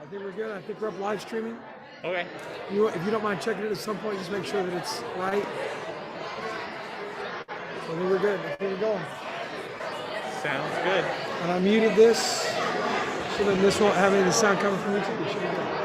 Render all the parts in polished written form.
think we're good. I think we're up live streaming. Okay. If you don't mind checking it at some point, just make sure that it's right. So I think we're good. I think we're going. Sounds good. And I muted this so that this won't have any of the sound coming from YouTube. It should be good.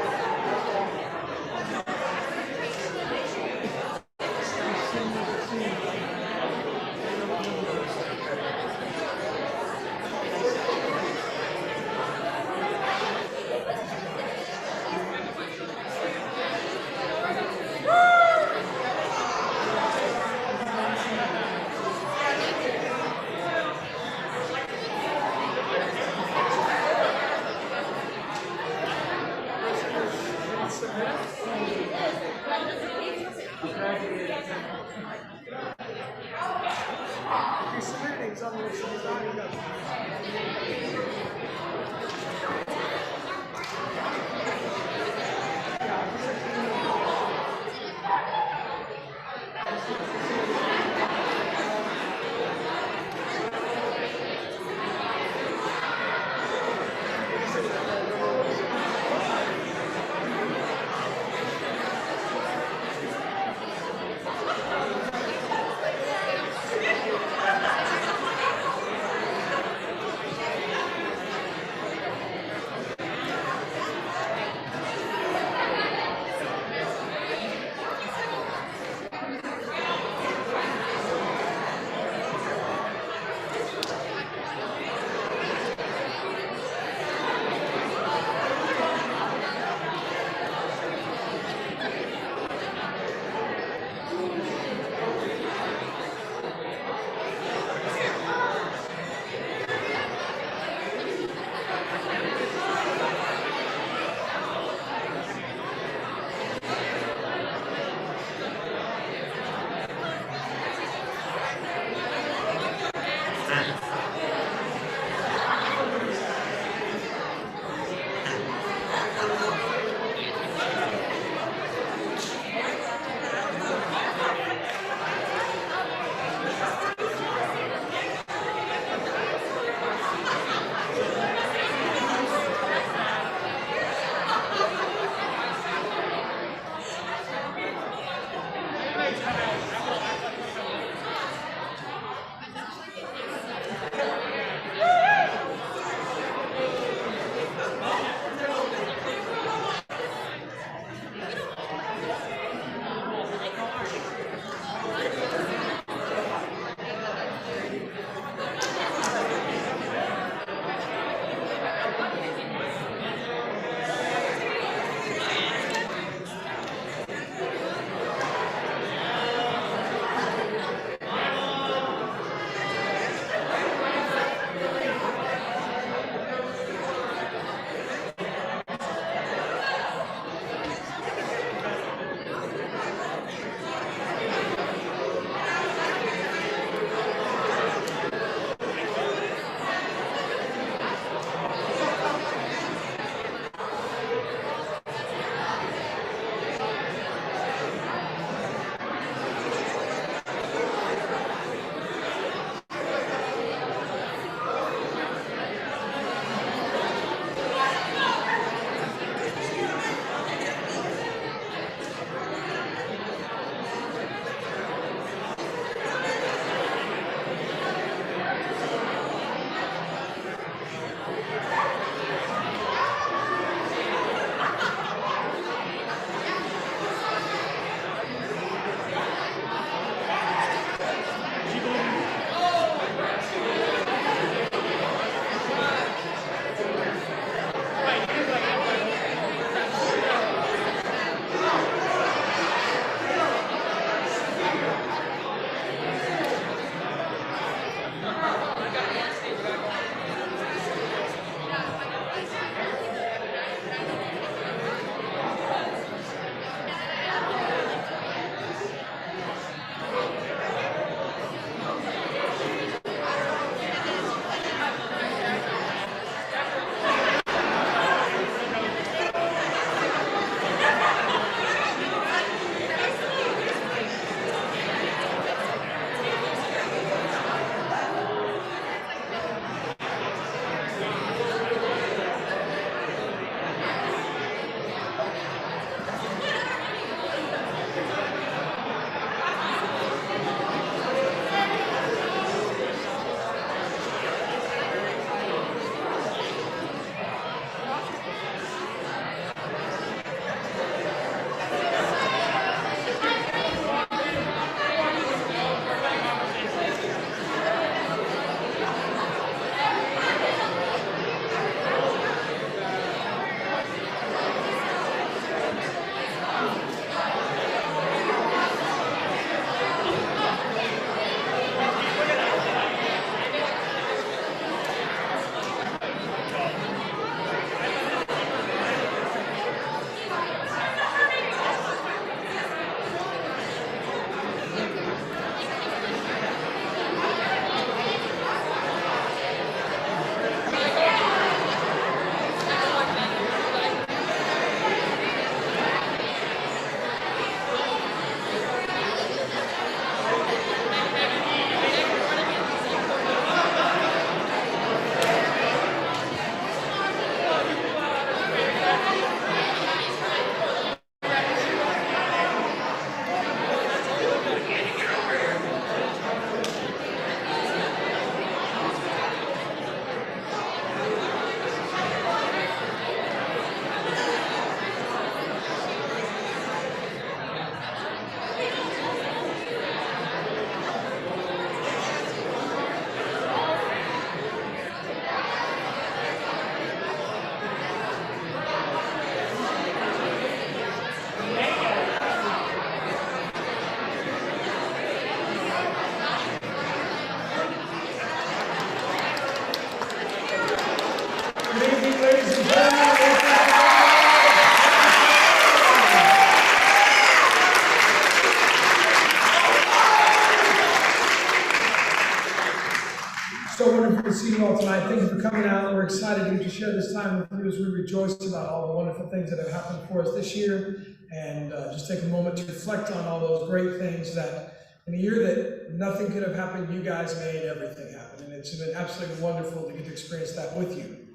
all tonight. Thank you for coming out. We're excited to share this time with you as we rejoice about all the wonderful things that have happened for us this year, and just take a moment to reflect on all those great things that in a year that nothing could have happened, you guys made everything happen, and it's been absolutely wonderful to get to experience that with you.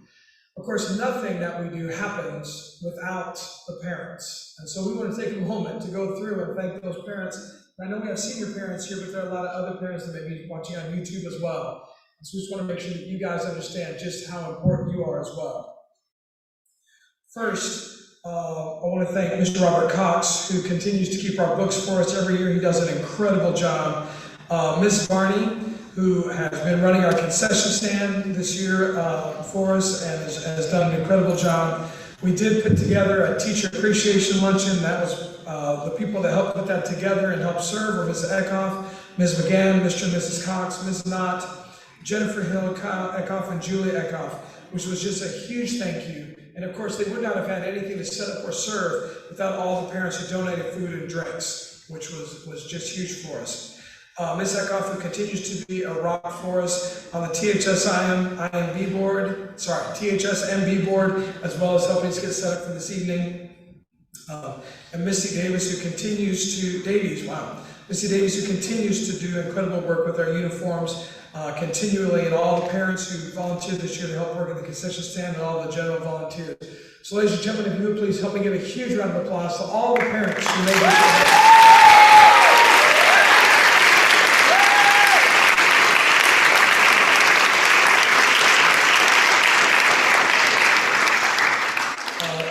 Of course, nothing that we do happens without the parents, and so we want to take a moment to go through and thank those parents. And I know we have senior parents here, but there are a lot of other parents that may be watching on YouTube as well. So we just want to make sure that you guys understand just how important you are as well. First, I want to thank Mr. Robert Cox, who continues to keep our books for us every year. He does an incredible job. Ms. Barney, who has been running our concession stand this year for us and has done an incredible job. We did put together a teacher appreciation luncheon. That was the people that helped put that together and helped serve were Ms. Eckhoff, Ms. McGann, Mr. and Mrs. Cox, Ms. Knott, Jennifer Hill, Kyle Eckhoff, and Julie Eckhoff, which was just a huge thank you. And of course, they would not have had anything to set up or serve without all the parents who donated food and drinks, which was just huge for us. Ms. Eckhoff, who continues to be a rock for us on the THSMB board, as well as helping us get set up for this evening. And Missy Davis, who continues to, Missy Davis, who continues to do incredible work with our uniforms continually, and all the parents who volunteered this year to help work at the concession stand, and all the general volunteers. So ladies and gentlemen, if you would please help me give a huge round of applause to all the parents who made this.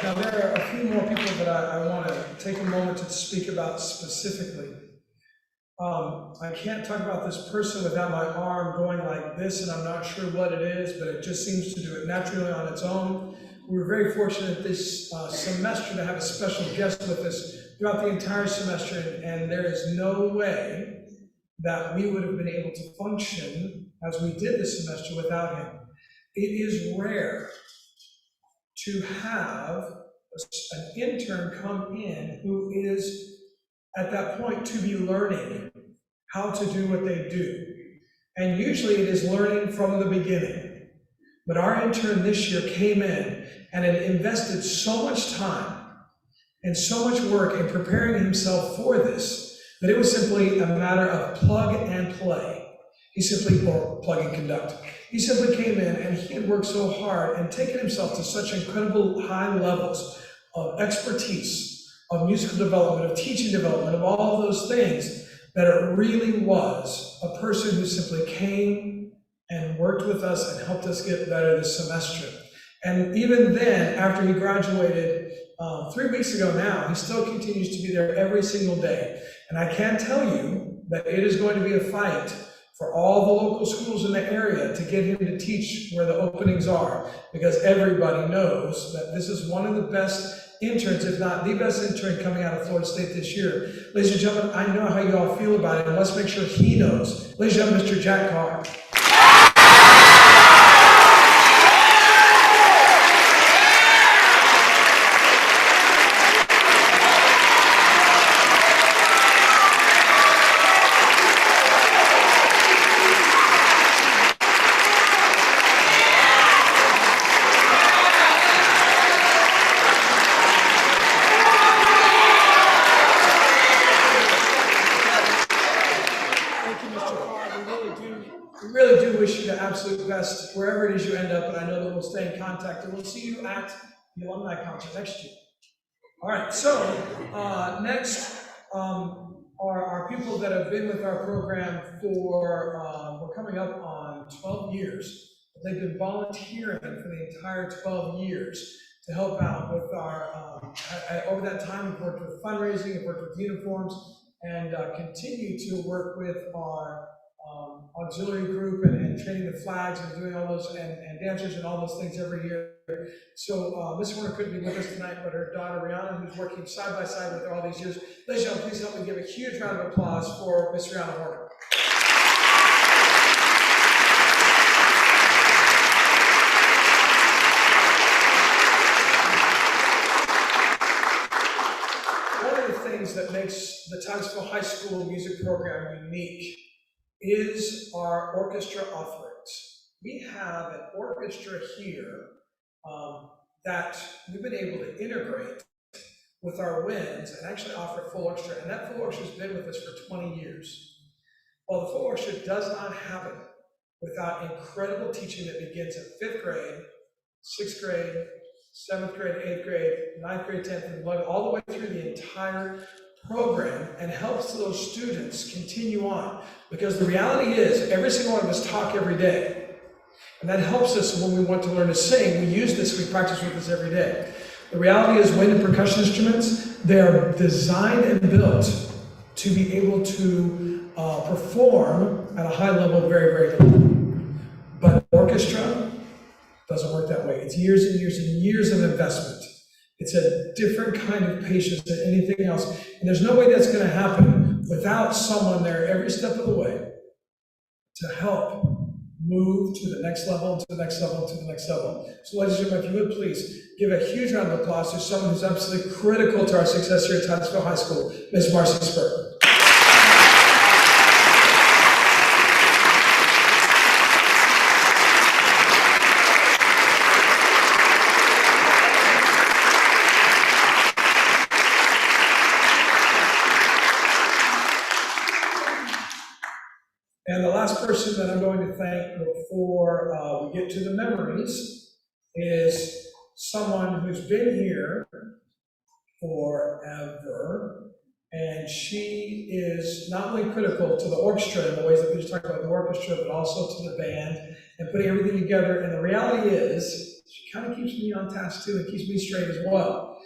Now there are a few more people that I want to take a moment to speak about specifically. I can't talk about this person without my arm going like this, and I'm not sure what it is, but it just seems to do it naturally on its own. We were very fortunate this semester to have a special guest with us throughout the entire semester, and there is no way that we would have been able to function as we did this semester without him. It is rare to have an intern come in who is at that point to be learning how to do what they do. And usually it is learning from the beginning. But our intern this year came in and had invested so much time and so much work in preparing himself for this that it was simply a matter of plug and play. Or plug and conduct. He simply came in and he had worked so hard and taken himself to such incredible high levels of expertise, of musical development, of teaching development, of all of those things, that it really was a person who simply came and worked with us and helped us get better this semester. And even then, after he graduated 3 weeks ago now, he still continues to be there every single day. And I can tell you that it is going to be a fight for all the local schools in the area to get him to teach where the openings are, because everybody knows that this is one of the best interns, if not the best intern coming out of Florida State this year. Ladies and gentlemen, I know how you all feel about it, and let's make sure he knows. Ladies and gentlemen, Mr. Jack Carr. Absolute best wherever it is you end up, and I know that we'll stay in contact, and we'll see you at the alumni concert next year. All right, so next are our people that have been with our program for, we're coming up on 12 years. They've been volunteering for the entire 12 years to help out with our, over that time we've worked with fundraising, we've worked with uniforms, and continue to work with our auxiliary group and training the flags and doing all those and dancers and all those things every year. So Miss Horner couldn't be with us tonight, but her daughter Rihanna, who's working side by side with her all these years. Ladies and gentlemen, please help me give a huge round of applause for Miss Rihanna Horner. One of the things that makes the Titusville High School music program unique is our orchestra offerings. we have an orchestra here that we've been able to integrate with our winds and actually offer full orchestra. And that full orchestra has been with us for 20 years. Well, the full orchestra does not happen without incredible teaching that begins in 5th grade, 6th grade, 7th grade, 8th grade, 9th grade, 10th, and 11th, all the way through the entire program, and helps those students continue on. Because the reality is, every single one of us talk every day. And that helps us when we want to learn to sing. We use this, we practice with this every day. The reality is, wind and percussion instruments, they are designed and built to be able to perform at a high level very, very little. But orchestra doesn't work that way. It's years and years and years of investment. It's a different kind of patience than anything else. And there's no way that's going to happen without someone there every step of the way to help move to the next level, to the next level, to the next level. So ladies and gentlemen, if you would please give a huge round of applause to someone who's absolutely critical to our success here at Titusville High School, Ms. Marcy Spur. And the last person that I'm going to thank before we get to the memories is someone who's been here forever, and she is not only critical to the orchestra in the ways that we just talked about the orchestra, but also to the band and putting everything together. And the reality is, she kind of keeps me on task too, and keeps me straight as well.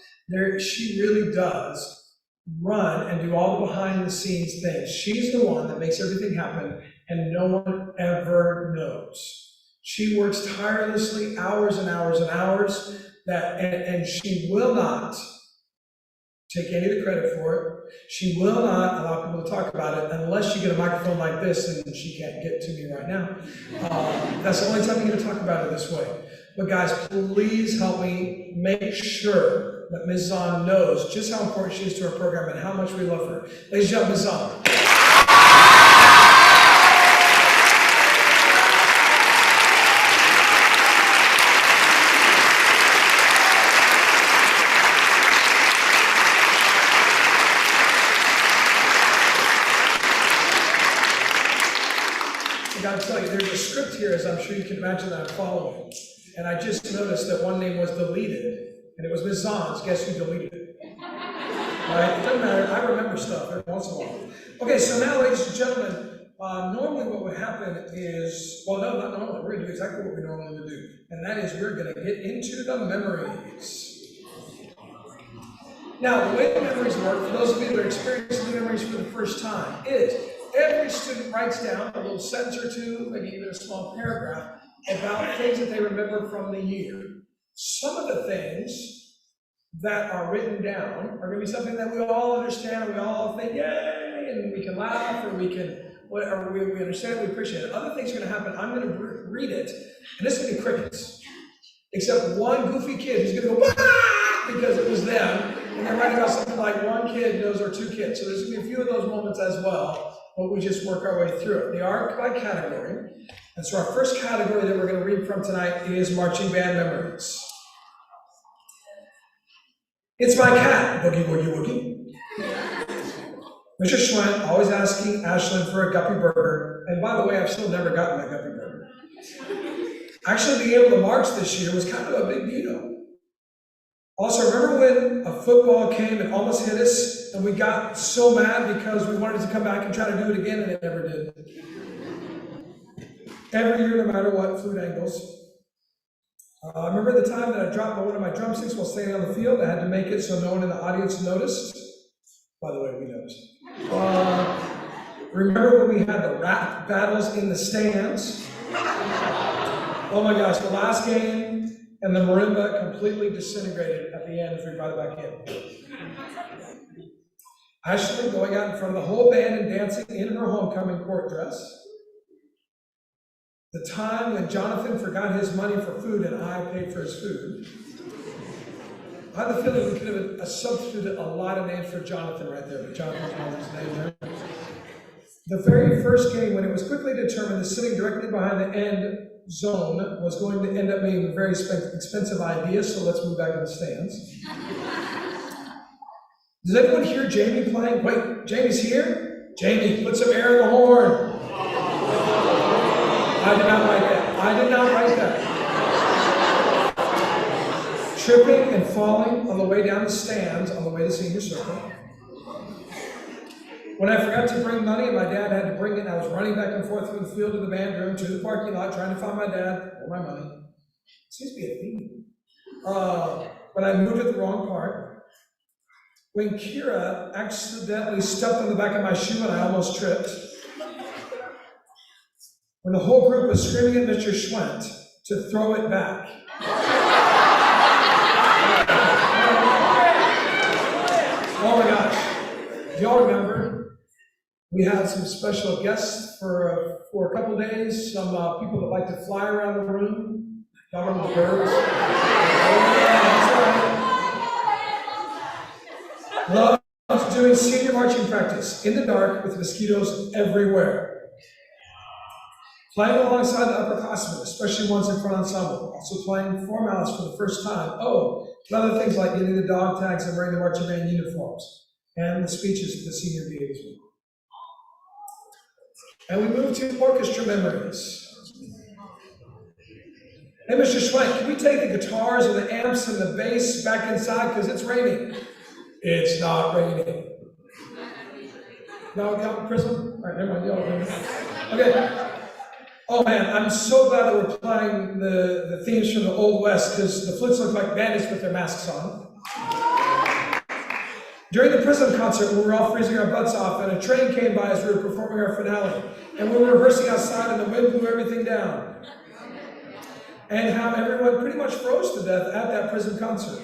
She really does run and do all the behind the scenes things. She's the one that makes everything happen, and no one ever knows. She works tirelessly, hours and hours and hours, and she will not take any of the credit for it. She will not allow people to talk about it unless you get a microphone like this, and she can't get to me right now. That's the only time you're going to talk about it this way. But guys, please help me make sure that Ms. Zahn knows just how important she is to our program and how much we love her. Ladies and gentlemen, Ms. Zahn. I gotta tell you, there's a script here, as I'm sure you can imagine, that I'm following. And I just noticed that one name was deleted, and it was Ms. Zahn's. Guess who deleted it? Right? It doesn't matter. I remember stuff every once in a while. Okay, so now, ladies and gentlemen, normally what would happen is, well, no, not normally. We're going to do exactly what we normally would do, and that is we're going to get into the memories. Now, the way the memories work, for those of you that are experiencing the memories for the first time, is every student writes down a little sentence or two, maybe even a small paragraph, about things that they remember from the year. Some of the things that are written down are going to be something that we all understand, and we all think, yay, and we can laugh, or we understand, we appreciate it. Other things are going to happen. I'm going to read it, and it's going to be crickets. Except one goofy kid who's going to go, ah! Because it was them, and they're writing about something like one kid knows our two kids. So there's going to be a few of those moments as well, but we just work our way through it. They are by category. And so our first category that we're going to read from tonight is marching band memories. It's my cat, Boogie Woogie Woogie. Mr. Schwent always asking Ashlyn for a guppy burger. And by the way, I've still never gotten that guppy burger. Actually being able to march this year was kind of a big deal. Also, remember when a football came and almost hit us, and we got so mad because we wanted to come back and try to do it again, and it never did. Every year, no matter what, flute angles. I remember the time that I dropped one of my drumsticks while standing on the field. I had to make it so no one in the audience noticed. By the way, we noticed. Remember when we had the rap battles in the stands? Oh my gosh, the last game, and the marimba completely disintegrated at the end as we brought it back in. Ashley going out in front of the whole band and dancing in her homecoming court dress. The time when Jonathan forgot his money for food and I paid for his food. I have the feeling we could have substituted a lot of names for Jonathan right there, but Jonathan's mother's name there. The very first game, when it was quickly determined that sitting directly behind the end zone was going to end up being a very expensive idea, so let's move back to the stands. Does anyone hear Jamie playing? Wait, Jamie's here? Jamie, put some air in the horn. I did not write that. I did not write that. Tripping and falling on the way down the stands on the way to senior circle. When I forgot to bring money and my dad had to bring it, I was running back and forth through the field to the band room to the parking lot trying to find my dad or my money. Seems to be a theme. But I moved at the wrong part. When Kira accidentally stepped on the back of my shoe and I almost tripped. When the whole group was screaming at Mr. Schwent to throw it back. Oh my gosh. Do y'all remember? We had some special guests for a couple days, some people that like to fly around the room, government birds. Oh, yeah, that's right. Loved doing senior marching practice in the dark with mosquitoes everywhere. Playing alongside the upperclassmen, especially ones in front ensemble. Also playing four mouths for the first time. Oh, and other things like getting the dog tags and wearing the marching band uniforms. And the speeches at the senior gig as well. And we move to orchestra memories. Hey, Mr. Schwenk, can we take the guitars and the amps and the bass back inside because it's raining? It's not raining. No, Prism? All right, never mind. Okay. Oh man, I'm so glad that we're playing the themes from the Old West because the flutes look like bandits with their masks on. During the Prism concert, we were all freezing our butts off, and a train came by as we were performing our finale. And we were rehearsing outside, and the wind blew everything down. And how everyone pretty much froze to death at that Prism concert.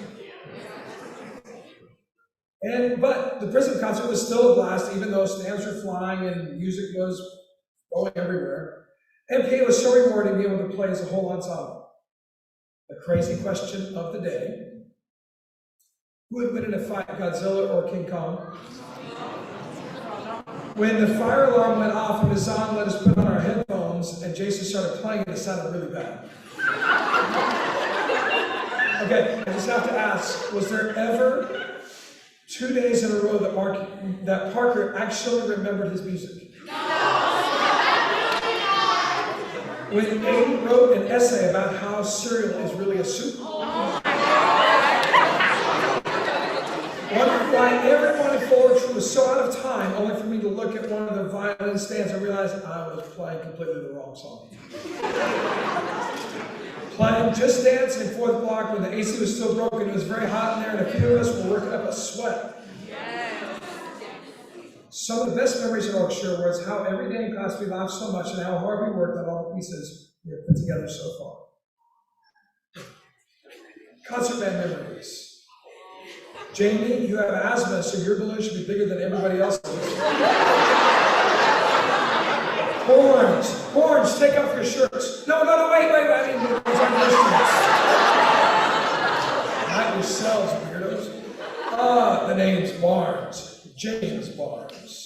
But the Prism concert was still a blast, even though stands were flying and music was going everywhere. And it was so rewarding being able to play as a whole ensemble. The crazy question of the day. Who would win in a fight, Godzilla or King Kong? When the fire alarm went off and Baton let us put on our headphones and Jason started playing it sounded really bad. Okay, I just have to ask, was there ever 2 days in a row that Parker actually remembered his music? When Aiden wrote an essay about how cereal is really a soup. Wondered why everyone in Orchestra was so out of time, only for me to look at one of the violin stands and realize I was playing completely the wrong song. Playing Just Dance in fourth block when the AC was still broken, it was very hot in there, and a few of us were working up a sweat. Some of the best memories of Orchestra was how every day in class we laughed so much and how hard we worked on all the pieces we have put together so far. Concert band memories. Jamie, you have asthma, so your balloon should be bigger than everybody else's. Horns, take off your shirts. No, wait, I mean, those aren't instruments. Not yourselves, weirdos. The name's Barnes, James Barnes.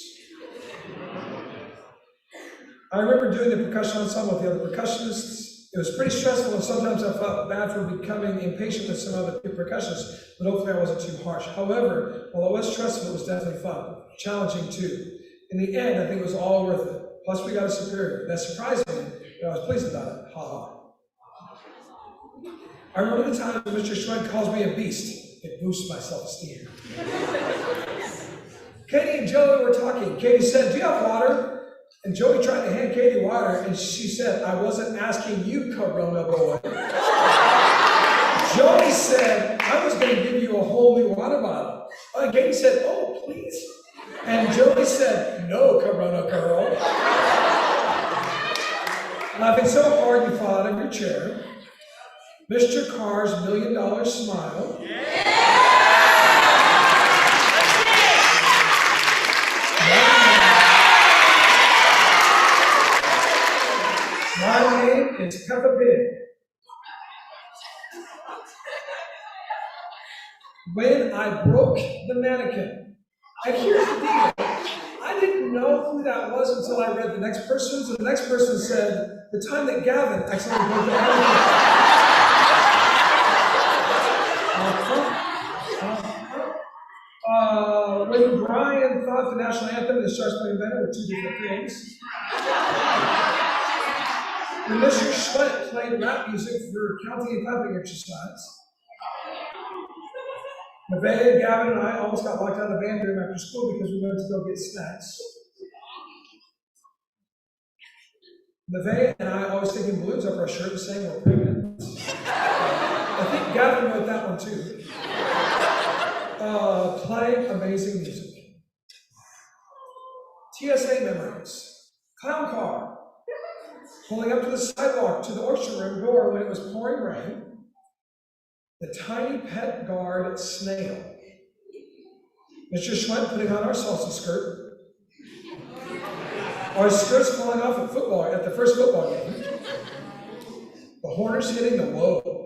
I remember doing the percussion ensemble with the other percussionists. It was pretty stressful, and sometimes I felt bad for becoming impatient with some other percussionists, but hopefully I wasn't too harsh. However, while it was stressful, it was definitely fun, challenging too. In the end, I think it was all worth it. Plus, we got a superior. That surprised me, but I was pleased about it. Ha ha. I remember the time when Mr. Schwenk calls me a beast. It boosts my self-esteem. Katie and Joey were talking. Katie said, "Do you have water?" And Joey tried to hand Katie water, and she said, "I wasn't asking you, Corona boy." Joey said, "I was going to give you a whole new water bottle." And Katie said, "Oh, please." And Joey said, "No, Corona girl." Laughing so hard you fall out of your chair. Mr. Carr's $1 million smile. My name is Peppa Pig. When I broke the mannequin. And here's the deal. I I didn't know who that was until I read the next person's, and the next person said, the time that Gavin accidentally broke the when Brian thought the national anthem and the Stars Playing Better were two different things. When Mr. Schwett played rap music for counting and clapping exercise. Nevaeh, Gavin, and I almost got locked out of the band room after school because we went to go get snacks. Nevaeh and I always taking balloons up our shirt and saying we're pregnant. I think Gavin wrote that one too. Play amazing music. TSA memories. Clown car. Pulling up to the sidewalk to the orchestra room door when it was pouring rain. The tiny pet guard snail. Mr. Schwent putting on our salsa skirt. Our skirts falling off at the first football game. The Horners hitting the low.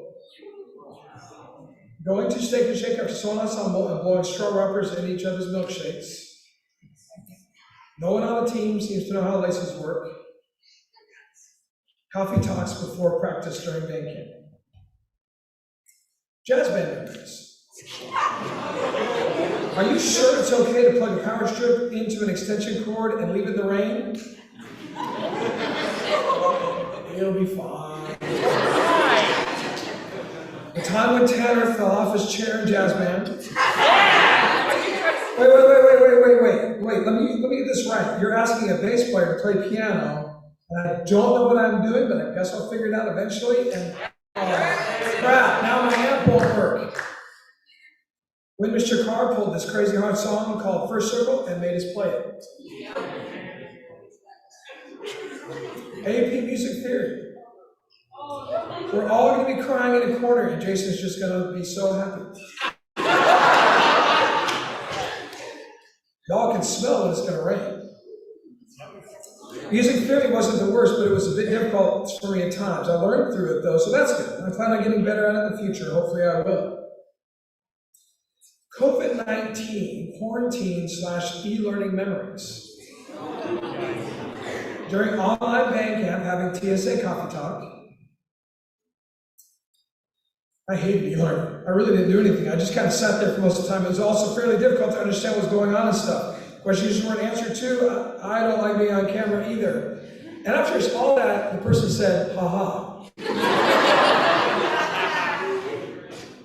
Going to Steak and Shake after solo ensemble and blowing straw wrappers in each other's milkshakes. No one on the team seems to know how laces work. Coffee talks before practice during band camp. Jazz band memories. Are you sure it's okay to plug a power strip into an extension cord and leave it in the rain? It'll be fine. The time when Tanner fell off his chair in jazz band. Wait. Let me get this right. You're asking a bass player to play piano, and I don't know what I'm doing, but I guess I'll figure it out eventually. And crap, now my amp won't work. When Mr. Carr pulled this crazy hard song called First Circle and made us play it. AP Music Theory. We're all going to be crying in a corner, and Jason's just going to be so happy. Y'all can smell when it's going to rain. Music theory wasn't the worst, but it was a bit difficult for me at times. I learned through it, though, so that's good. I plan on getting better at it in the future. Hopefully I will. COVID-19 quarantine/e-learning memories. During online band camp, having TSA coffee talk. I hated e-learning. I really didn't do anything. I just kind of sat there for most of the time. It was also fairly difficult to understand what's going on and stuff. Questions weren't answered to. I don't like being on camera either. And after all that, the person said, haha.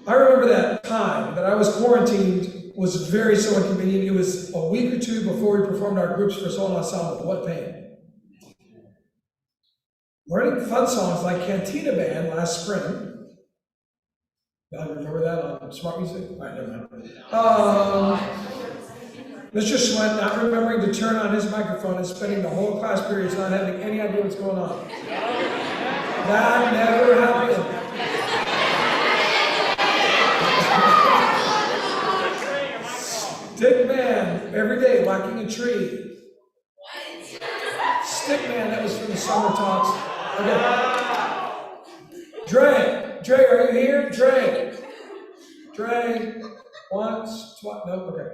I remember that time that I was quarantined was very so inconvenient. It was a week or two before we performed our groups for solo ensemble. What pain. Learning fun songs like Cantina Band last spring. Y'all remember that on Smart Music? All right, never mind. Mr. Schwent not remembering to turn on his microphone and spending the whole class periods not having any idea what's going on. That never happened. Stick man, every day whacking a tree. Stick man, that was from the summer talks. Okay. Dre, are you here? Dre, once, twice, no, okay.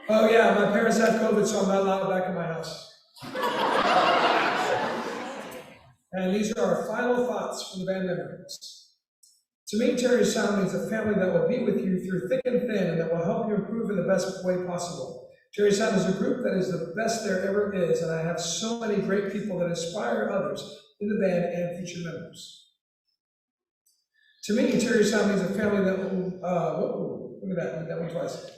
Oh yeah, my parents had COVID, so I'm not allowed back in my house. And these are our final thoughts from the band memories. To me, Terry's Sound means a family that will be with you through thick and thin and that will help you improve in the best way possible. Terry's Sound is a group that is the best there ever is, and I have so many great people that inspire others in the band and future members. To me, Terry's Sound means a family that will, look at that one twice.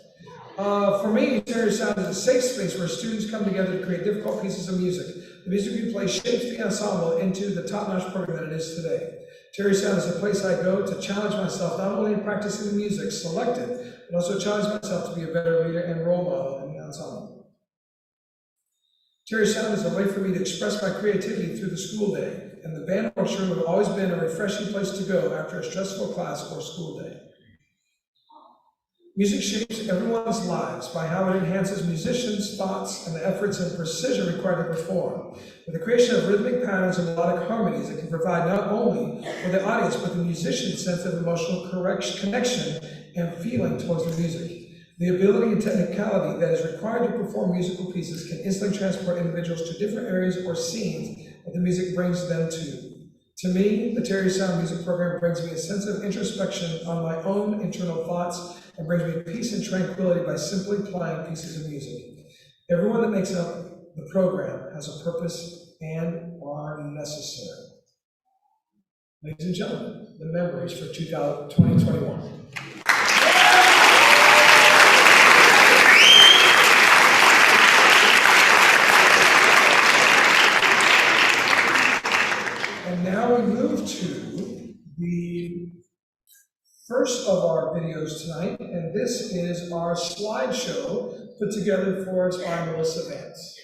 For me, Terry's Sound is a safe space where students come together to create difficult pieces of music. The music we play shapes the ensemble into the top-notch program that it is today. Terry's Sound is a place I go to challenge myself, not only in practicing the music selected, but also challenge myself to be a better leader and role model in the ensemble. Terry's Sound is a way for me to express my creativity through the school day, and the band orchestra have always been a refreshing place to go after a stressful class or school day. Music shapes everyone's lives by how it enhances musicians' thoughts and the efforts and precision required to perform. With the creation of rhythmic patterns and melodic harmonies, it can provide not only for the audience, but the musician's sense of emotional connection and feeling towards the music. The ability and technicality that is required to perform musical pieces can instantly transport individuals to different areas or scenes that the music brings them to. To me, the Terry Sound Music Program brings me a sense of introspection on my own internal thoughts and brings me peace and tranquility by simply playing pieces of music. Everyone that makes up the program has a purpose and are necessary. Ladies and gentlemen, the memories for 2021. And now we move to the first of our videos tonight, and this is our slideshow put together for us by Melissa Vance.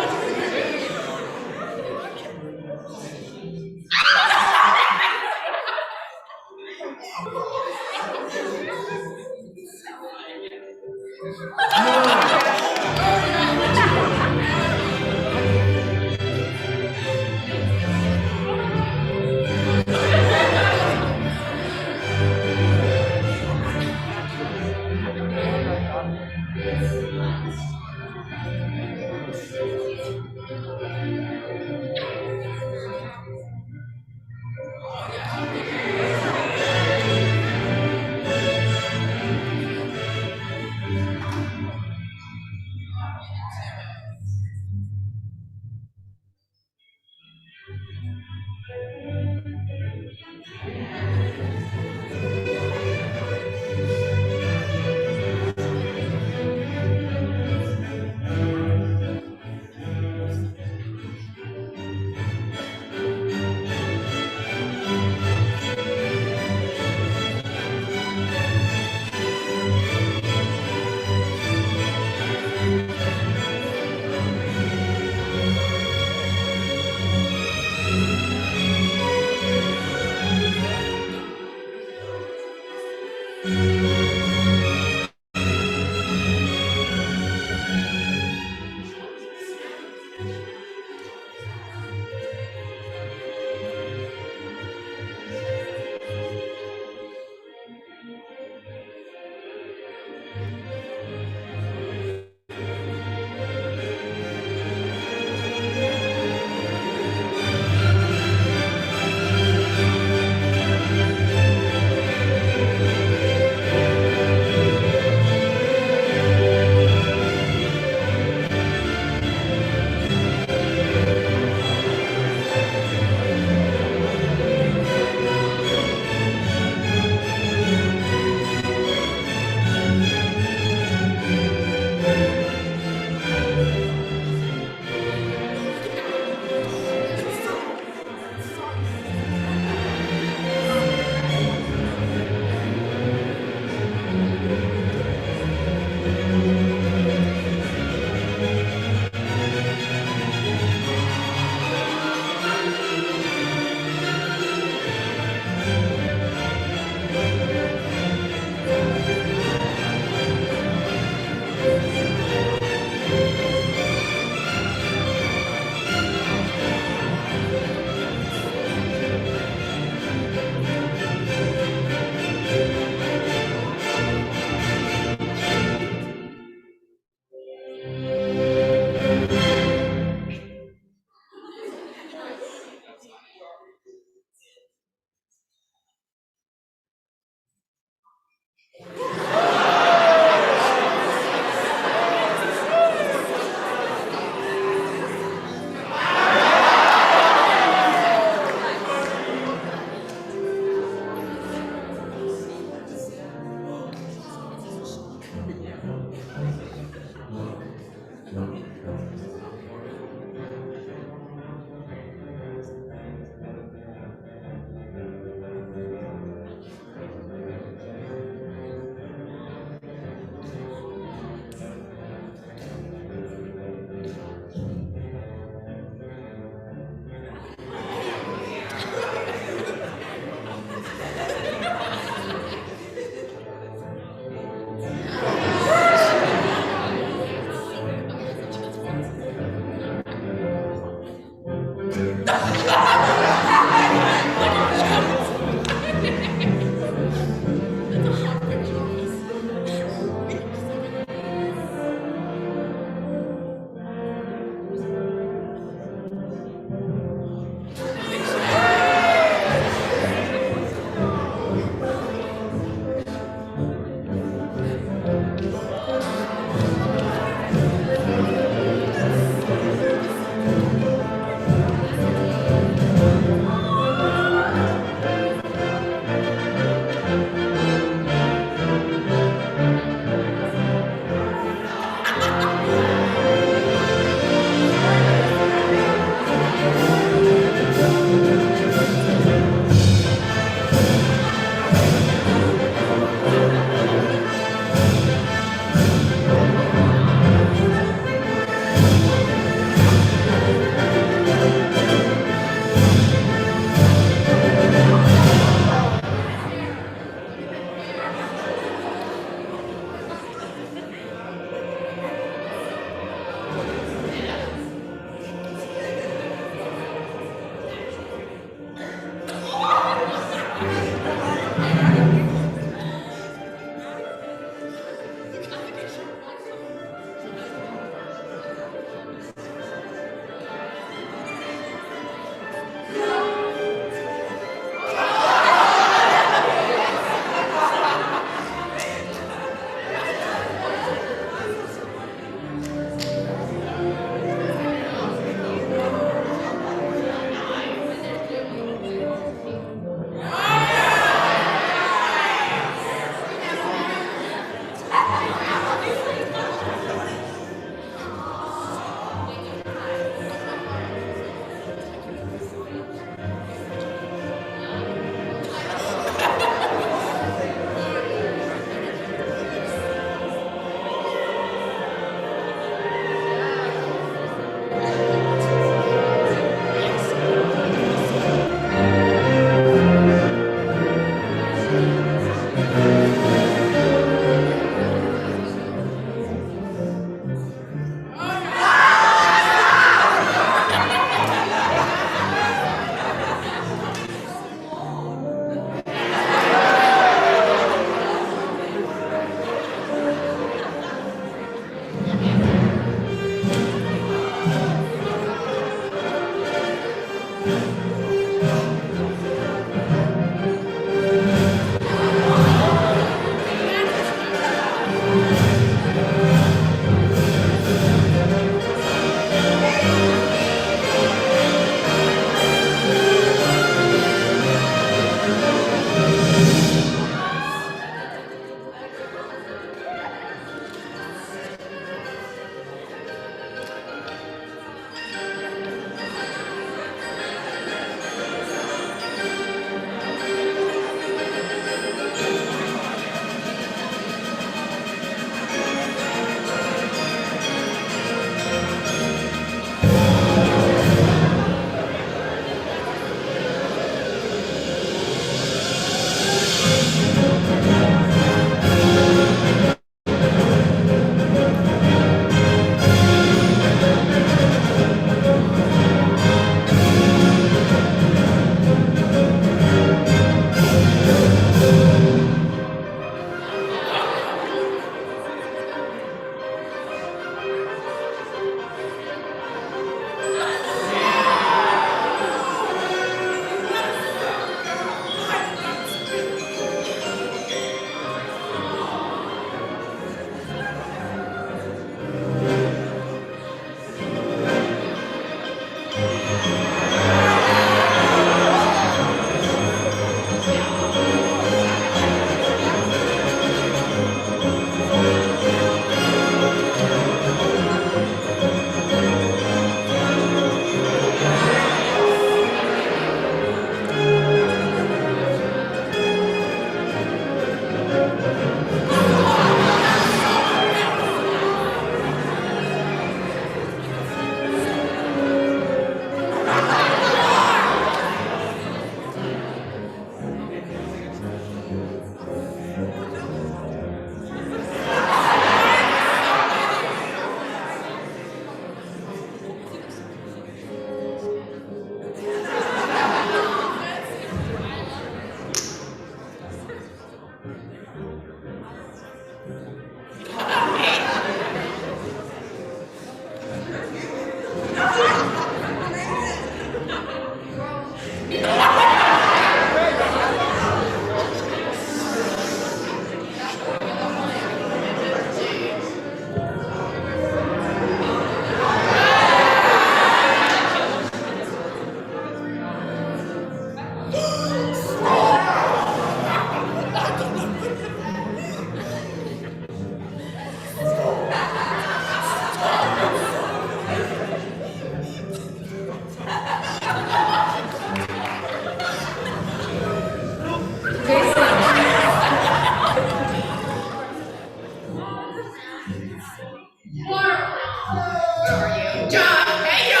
How are you? John! Hey, John!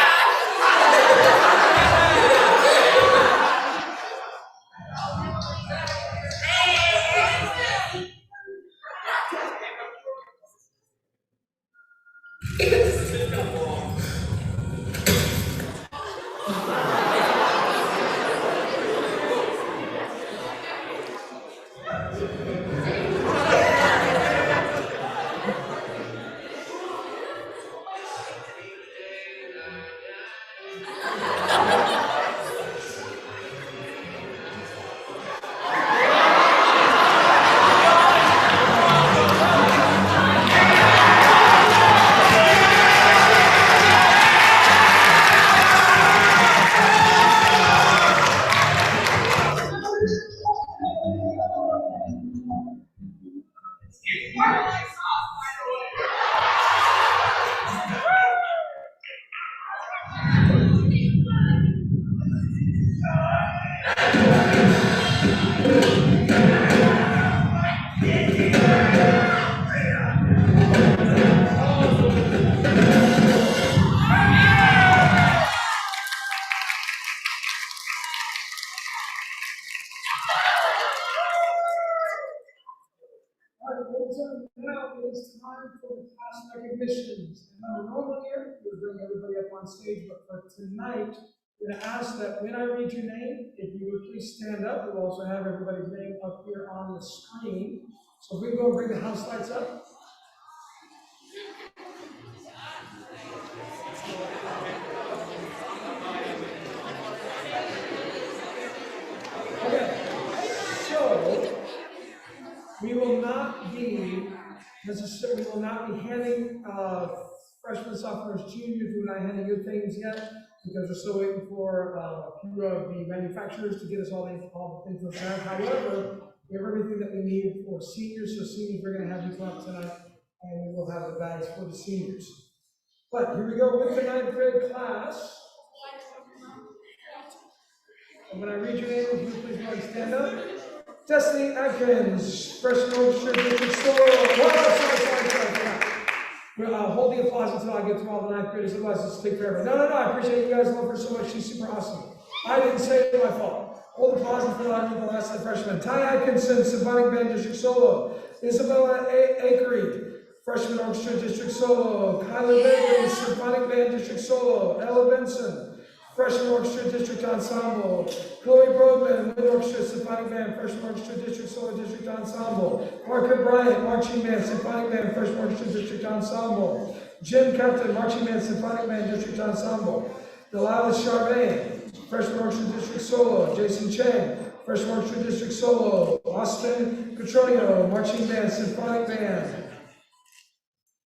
All right, ladies and gentlemen, now it is time for the class recognitions. And now normally we would bring everybody up on stage, but for tonight, we're going to ask that when I read your name, if you would please stand up. We'll also have everybody's name up here on the screen. So if we can go and bring the house lights up. Okay, so we will not be handing freshmen, sophomores, juniors, we're not handing you things yet because we're still waiting for a few of the manufacturers to get us all the things that we have. However, we have everything that we need for seniors, so seniors, we're going to have you come up tonight and we will have the bags for the seniors. But here we go with the 9th grade class. And when I read your name, would you please go and stand up? Destiny Atkins, freshman orchestra district sorry. I'll hold the applause until I get through all the 9th graders, otherwise it's take forever. No, I appreciate you guys, love her so much, she's super awesome. I didn't say it, my fault. Hold the applause until I read the last of the freshmen. Ty Atkinson, symphonic band district solo. Isabella Akery, freshman orchestra district solo. Kyler Bailey, symphonic band district solo. Ella Benson, freshman orchestra district ensemble. Chloe Brodman, wind orchestra symphonic band, freshman orchestra district solo district ensemble. Parker Bryant, marching band, symphonic band, freshman orchestra district ensemble. Jim Captain, marching band, symphonic band, district ensemble. Delilah Charmaine, freshman orchestra district solo. Jason Chang, freshman orchestra district solo. Austin Petronio, marching band, symphonic band.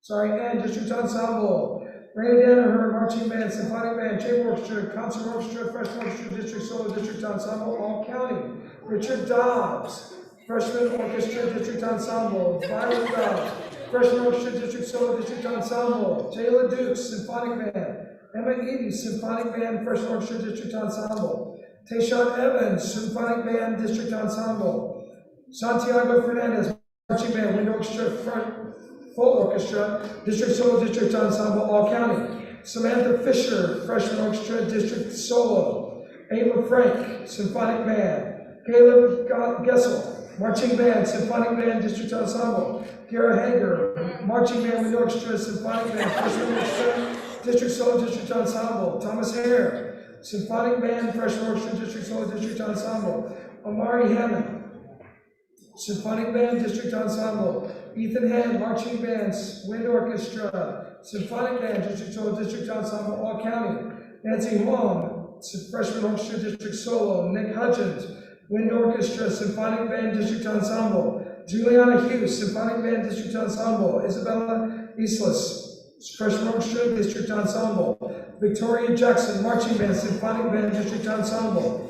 And district ensemble. Ray Danaher, marching band, symphonic band, chamber orchestra, concert orchestra, freshman orchestra, district solo, district ensemble, all county. Richard Dobbs, freshman orchestra, district ensemble. Violet Dobbs, freshman orchestra, district solo, district ensemble. Jayla Dukes, symphonic band. Emma Eady, symphonic band, freshman orchestra, district ensemble. Tayshawn Evans, symphonic band, district ensemble. Santiago Fernandez, marching band, wind orchestra, full orchestra, district solo, district ensemble, all county. Samantha Fisher, freshman orchestra, district solo. Ava Frank, symphonic band. Caleb Gessel, marching band, symphonic band, district ensemble. Kara Hager, marching band, wind orchestra, symphonic band, freshman orchestra, district solo, district ensemble. Thomas Hare, symphonic band, freshman orchestra, district solo, district ensemble. Amari Hammond, symphonic band, district ensemble. Ethan Hand, marching bands, wind orchestra, symphonic band, district solo, district ensemble, all county. Nancy Huang, freshman orchestra, district solo. Nick Hutchins, wind orchestra, symphonic band, district ensemble. Juliana Hughes, symphonic band, district ensemble. Isabella Islas, freshman orchestra, district ensemble. Victoria Jackson, marching band, symphonic band, district ensemble.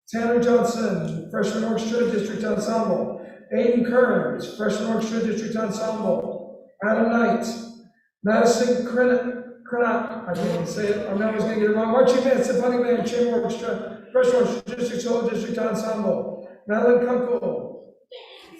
Tanner Johnson, freshman orchestra, district ensemble. Aiden Kearns, freshman orchestra, district ensemble. Adam Knight, Madison Crenat, I can't even say it, I'm always going to get it wrong. Marching band, symphonic band, chamber orchestra, freshman orchestra, district solo, district ensemble. Madeline Kunkel,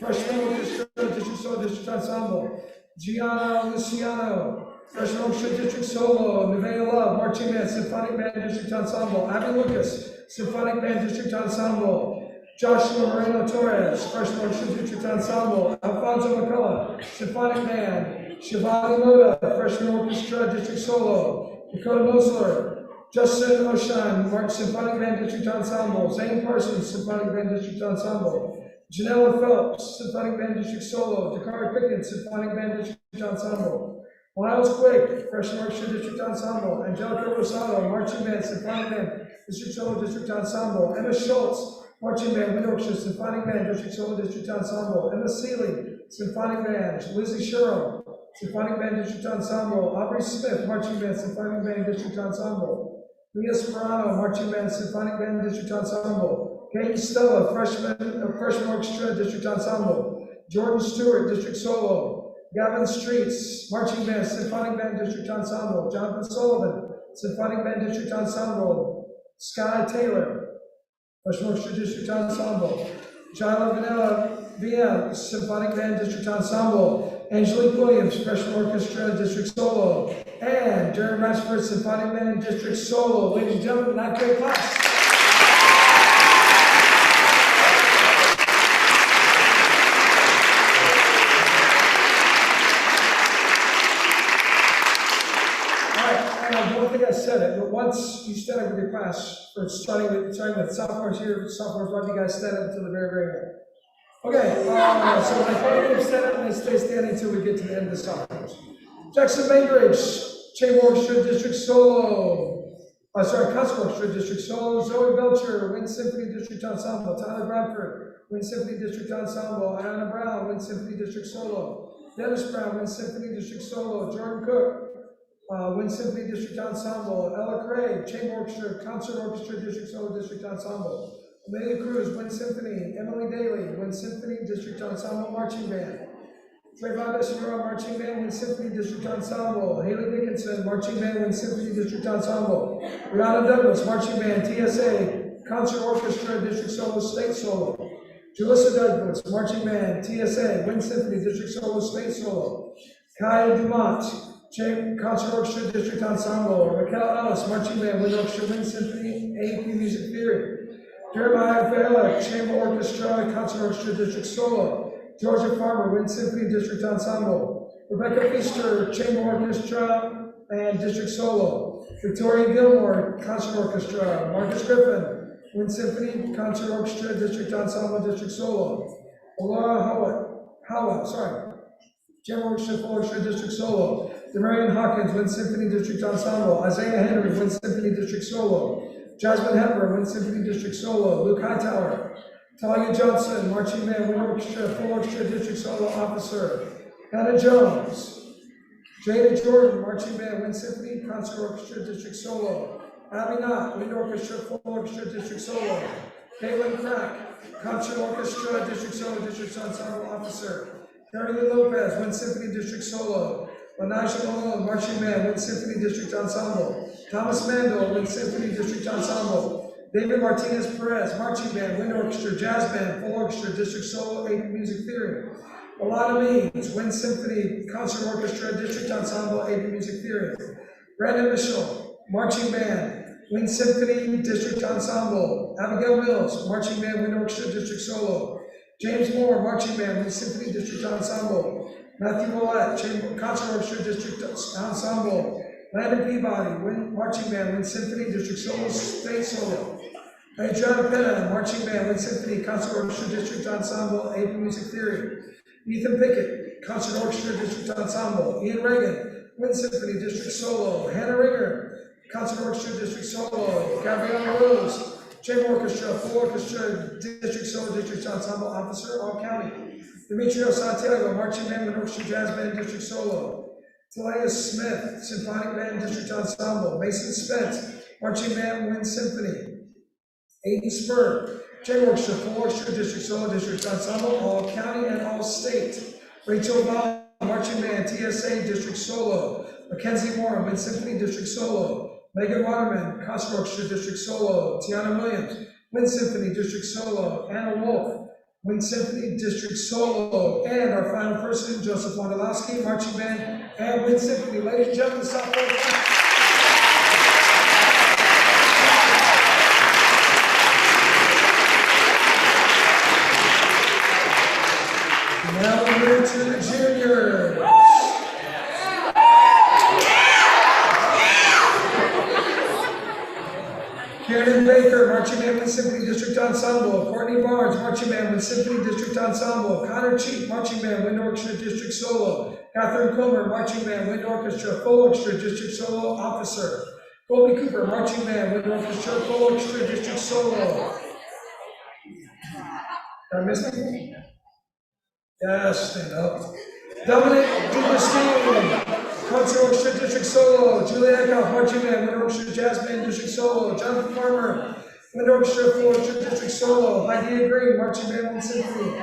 freshman orchestra, district solo, district ensemble. Gianna Luciano, Freshman Orchestra District Solo, Nevaeh Love, Marching Band, Symphonic Band District Ensemble, Abby Lucas, Symphonic Band District Ensemble, Joshua Moreno Torres, Freshman Orchestra District Ensemble, Alfonso McCullough, Symphonic Band, Shivani Moda, Freshman Orchestra District Solo, Dakota Mosler, Justin Oshan, Symphonic Band District Ensemble, Zane Parsons, Symphonic Band District Ensemble, Janella Phelps, Symphonic Band District Solo, Dakara Pickens, Symphonic Band District Ensemble, Miles Quake, Freshman Orchestra District Ensemble, Angelica Rosado, Marching Band, Symphonic Band, District Solo District Ensemble, Emma Schultz, Marching Band, Wind Orchestra, Symphonic Band, District Solo District Ensemble, Emma Seeley, Symphonic Band, Lizzie Sherrill, Symphonic Band District Ensemble, Aubrey Smith, Marching Band, Symphonic Band District Ensemble, Leah Sperano, Marching Band, Symphonic Band District Ensemble, Kate Stella, Freshman Orchestra District Ensemble, Jordan Stewart, District Solo, Gavin Streets, Marching Band, Symphonic Band District Ensemble, Jonathan Sullivan, Symphonic Band District Ensemble, Sky Taylor, Freshman Orchestra District Ensemble, Jila Vanilla VM, Symphonic Band District Ensemble, Angelique Williams, Freshman Orchestra District Solo, and Darren Ratchford, Symphonic Band District Solo. Ladies and gentlemen, ninth grade class. I don't think I said it, but once you stand up with your class, for starting with sophomores here, sophomores, why do you guys stand up until the very, very end? Okay, so when I call you stand up and they stay standing until we get to the end of the sophomores. Jackson Bainbridge, Chamber Orchestra District Solo, Concert Orchestra District Solo, Zoe Belcher, Wind Symphony District Ensemble, Tyler Bradford, Wind Symphony District Ensemble, Ayana Brown, Wind Symphony District Solo, Dennis Brown, Wind Symphony District Solo, Jordan Cook, Wind Symphony District Ensemble, Ella Craig, Chamber Orchestra, Concert Orchestra District Solo District Ensemble, Amelia Cruz, Wind Symphony, Emily Daly, Wind Symphony District Ensemble Marching Band, Trayvon Desimero, Marching Band, Wind Symphony District Ensemble, Haley Dickinson, Marching Band, Wind Symphony District Ensemble, Brianna Douglas, Marching Band, TSA, Concert Orchestra District Solo State Solo, Julissa Douglas, Marching Band, TSA, Wind Symphony District Solo State Solo, Kaya Dumont, Concert Orchestra District Ensemble, Raquel Ellis, Marching Band, Wind Orchestra, Wind Symphony, AEP Music Theory, Jeremiah Vela, Chamber Orchestra, Concert Orchestra District Solo, Georgia Farmer, Wind Symphony District Ensemble, Rebecca Feaster, Chamber Orchestra and District Solo, Victoria Gilmore, Concert Orchestra, Marcus Griffin, Wind Symphony, Concert Orchestra District Ensemble, District Solo, Laura Howard, Chamber Orchestra, Full Orchestra District Solo, Demarion Hawkins, Wind Symphony District Ensemble, Isaiah Henry, Wind Symphony District Solo, Jasmine Hepburn, Wind Symphony District Solo, Luke Hightower, Talia Johnson, Marching Band, Wind Orchestra, Full Orchestra District Solo Officer, Hannah Jones, Jada Jordan, Marching Band, Wind Symphony, Concert Orchestra District Solo, Abby Knott, Wind Orchestra, Full Orchestra District Solo, Caitlin Crack, Concert Orchestra District Solo District Ensemble Officer, Carolyn Lopez, Wind Symphony District Solo, Lanaja Malone, Marching Band, Wind Symphony District Ensemble, Thomas Mandel, Wind Symphony District Ensemble, David Martinez Perez, Marching Band, Wind Orchestra, Jazz Band, Full Orchestra, District Solo, AP Music Theory, Alana Means, Wind Symphony, Concert Orchestra, District Ensemble, AP Music Theory, Brandon Mitchell, Marching Band, Wind Symphony, District Ensemble, Abigail Mills, Marching Band, Wind Orchestra, District Solo, James Moore, Marching Band, Wind Symphony District Ensemble, Matthew Willett, Concert Orchestra District Ensemble, Landon Peabody, Wind Marching Band, Wind Symphony District Solo, State Solo, Adriana Pena, Marching Band, Wind Symphony, Concert Orchestra District Ensemble, AP Music Theory, Ethan Pickett, Concert Orchestra District Ensemble, Ian Reagan, Wind Symphony District Solo, Hannah Ringer, Concert Orchestra District Solo, Gabriella Rose, Chamber Orchestra, Full Orchestra, District Solo, District Ensemble Officer, All County. Demetrio Santiago, Marching Band, Wind Orchestra, Jazz Band, District Solo. Talia Smith, Symphonic Band, District Ensemble. Mason Spence, Marching Band, Wind Symphony. Aiden Spur, Chamber Orchestra, Full Orchestra, District Solo, District Ensemble, All County and All State. Rachel Vaughn, Marching Band, TSA, District Solo. Mackenzie Moore, Wind Symphony, District Solo. Megan Waterman, Concert Orchestra District Solo, Tiana Williams, Wind Symphony District Solo, Anna Wolf, Wind Symphony District Solo, and our final person, Joseph Wondolowski, Marching Band, and Wind Symphony. Ladies and gentlemen, sophomore. Now we move to the juniors. Karen Baker, Marching Band with Symphony District Ensemble. Courtney Barnes, Marching Band with Symphony District Ensemble. Connor Cheek, Marching Band, Wind Orchestra District Solo. Catherine Comer, Marching Band, Wind Orchestra, Full Orchestra District Solo Officer. Colby Cooper, Marching Band, Wind Orchestra, Full Orchestra District Solo. Did I miss anything? Yes, stand up. Dominic DeMastine, Concert Orchestra District Solo. Julie Eckhoff, Marching Band, Wind Orchestra Jazz Band District Solo. Jonathan Farmer, Wind Orchestra, Full Orchestra District Solo. Heidi Green, Marching Band, Wind Symphony.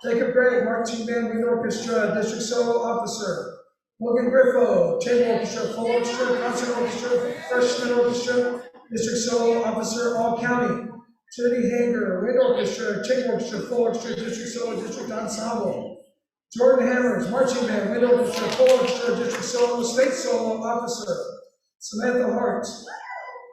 Jacob Gregg, Marching Band, Wind Orchestra, District Solo Officer. Logan Griffo, Chamber Orchestra, Full Orchestra, Concert Orchestra, Freshman Orchestra, District Solo Officer, All County. Trinity Hager, Wind Orchestra, Chamber Orchestra, Full Orchestra, District Solo, District Ensemble. Jordan Hammers, Marching Band, Wind Orchestra, Full Orchestra, District Solo, State Solo Officer. Samantha Hart,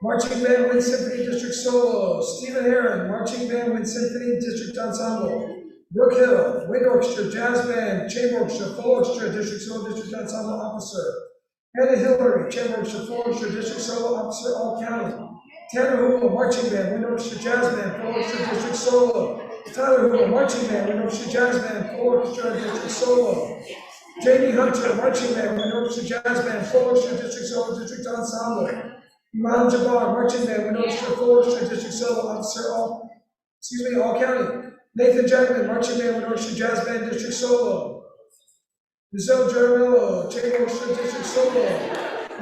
Marching Band, Wind Symphony, District Solo. Stephen Aaron, Marching Band, Wind Symphony, District Ensemble. Brooke Hill, Wind Orchestra, Jazz Band, Chamber Orchestra, Full Orchestra, District Solo, District Ensemble Officer. Hannah Hillary, Chamber Orchestra, Full Orchestra, District Solo Officer, All County. Tanner Hoover, Marching Band, Wind Orchestra, Jazz Band, Full Orchestra, District Solo. Tyler Hoover, Marching Band, Wind Orchestra, Jazz Band, Full Orchestra, District Solo. Jamie Hunter, Marching Band, Wind Orchestra, Jazz Band, Full Orchestra, District Solo, District Ensemble. Iman Jabbar, Marching Band, Wind Orchestra, Full Orchestra, District Solo Officer, All County. Nathan Jackman, Marching Band, Wind Orchestra, Jazz Band, District Solo. Giselle Jaramillo, Chamber Orchestra, District Solo.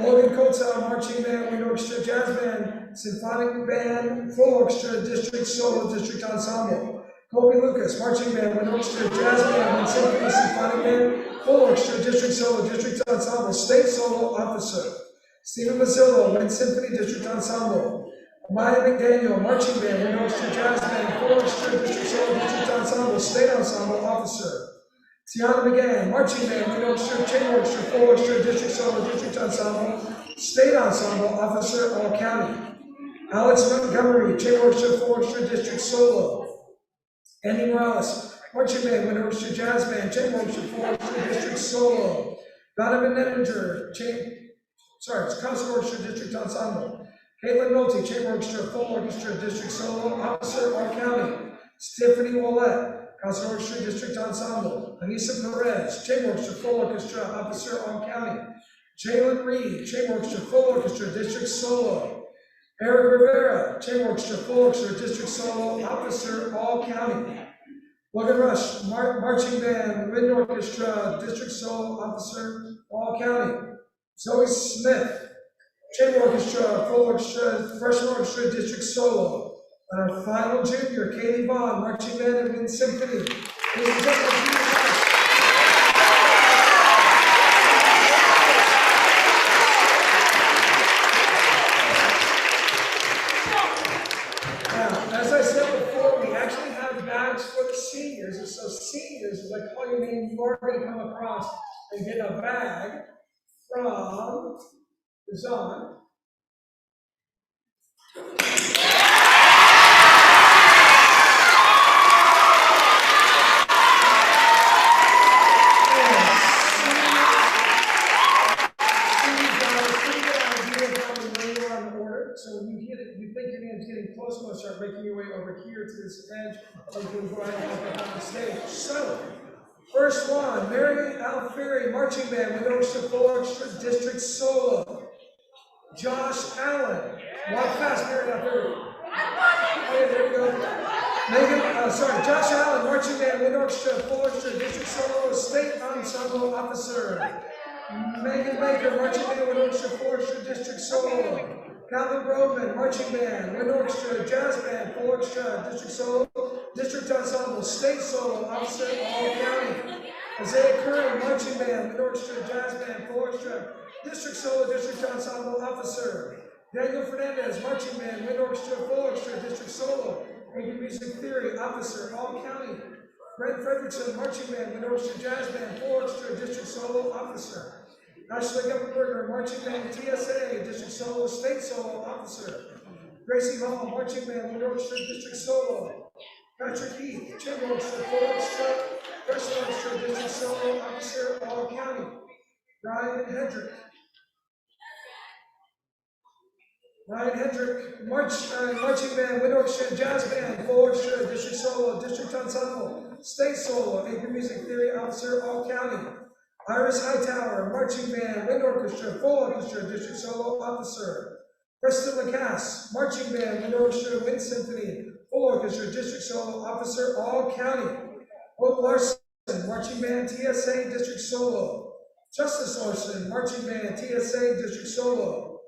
Logan Kotzau, Marching Band, Wind Orchestra, Jazz Band, Symphonic Band, Full Orchestra, District Solo, District Ensemble. Colby Lucas, Marching Band, Wind Orchestra, Jazz Band, Wind Symphony, Symphonic Band, Full Orchestra, District Solo, District Ensemble, State Solo Officer. Stephen Mazzillo, Wind Symphony, District Ensemble. Maya McDaniel, Marching Band, Wind Orchestra, Jazz Band, Full Orchestra, District Solo, District Ensemble, State Ensemble Officer. Tiana McGann, Marching Band, Wind Orchestra, Chamber Orchestra, Full Orchestra, District Solo, District Ensemble, State Ensemble Officer, All County. Alex Montgomery, Chamber Orchestra, Full Orchestra, District Solo. Andy Morales, Marching Band, Wind Orchestra, Jazz Band, Chamber Orchestra, Full Orchestra, District Solo. Donovan Nettinger, Concert Orchestra, District Ensemble. Caitlin Nolte, Chamber Orchestra, Full Orchestra, District Solo Officer, All County. Stephanie Willette, Concert Orchestra, District Ensemble. Anissa Perez, Chamber Orchestra, Full Orchestra, Officer, All County. Jalen Reed, Chamber Orchestra, Full Orchestra, District Solo. Eric Rivera, Chamber Orchestra, Full Orchestra, District Solo, Officer, All County. Logan Rush, Marching Band, Wind Orchestra, District Solo, Officer, All County. Zoe Smith, Chamber Orchestra, Full Orchestra, Freshman Orchestra, District Solo. And our final junior, Kaylee Bond, Marching Band and Wind Symphony. Ladies and gentlemen, as I said before, we actually have bags for the seniors, and so seniors, when I call your name, you are going to come across and get a bag from Baton. So when you get it, you think your name's getting close, you'll start making your way over here to this edge, or you'll go right up on the stage. So, first one, Mary Alfieri, Marching Band, Wind Orchestra, Full Orchestra, District Solo. Josh Allen, walk fast, Mary Alfieri. Oh yeah, there we go. Josh Allen, Marching Band, Wind Orchestra, Full Orchestra, District Solo, State Ensemble Officer. Megan Baker, Marching Band, Wind Orchestra, Full Orchestra, District Solo. Calvin Broadman, Marching Band, Wind Orchestra, Jazz Band, Full Orchestra, District Solo, District Ensemble, State Solo, Officer, All County. Isaiah Curry, Marching Band, Wind Orchestra, Jazz Band, Full Orchestra, District Solo, District Ensemble Officer. Daniel Fernandez, Marching Band, Wind Orchestra, Full Orchestra, District Solo, Ranking Music Theory, Officer, All County. Brent Fredrickson, Marching Band, Wind Orchestra, Jazz Band, Full Orchestra, District Solo, Officer. Ashley Guppenberger, marching band TSA, district solo, state solo officer. Gracie Hall, marching band, Wind Orchestra, district solo. Patrick Heath, chamber orchestra, full orchestra, special orchestra, district solo officer, all county. Ryan Hendrick, marching band, wind orchestra, jazz band, full orchestra, district solo, district ensemble, state solo, AP music theory officer, all county. Iris Hightower, marching band, wind orchestra, full orchestra, district solo officer. Preston Lacasse, marching band, wind orchestra, wind symphony, full orchestra, district solo officer, all county. Hope Larson, marching band, TSA, district solo. Justice Larson, marching band, TSA, district solo.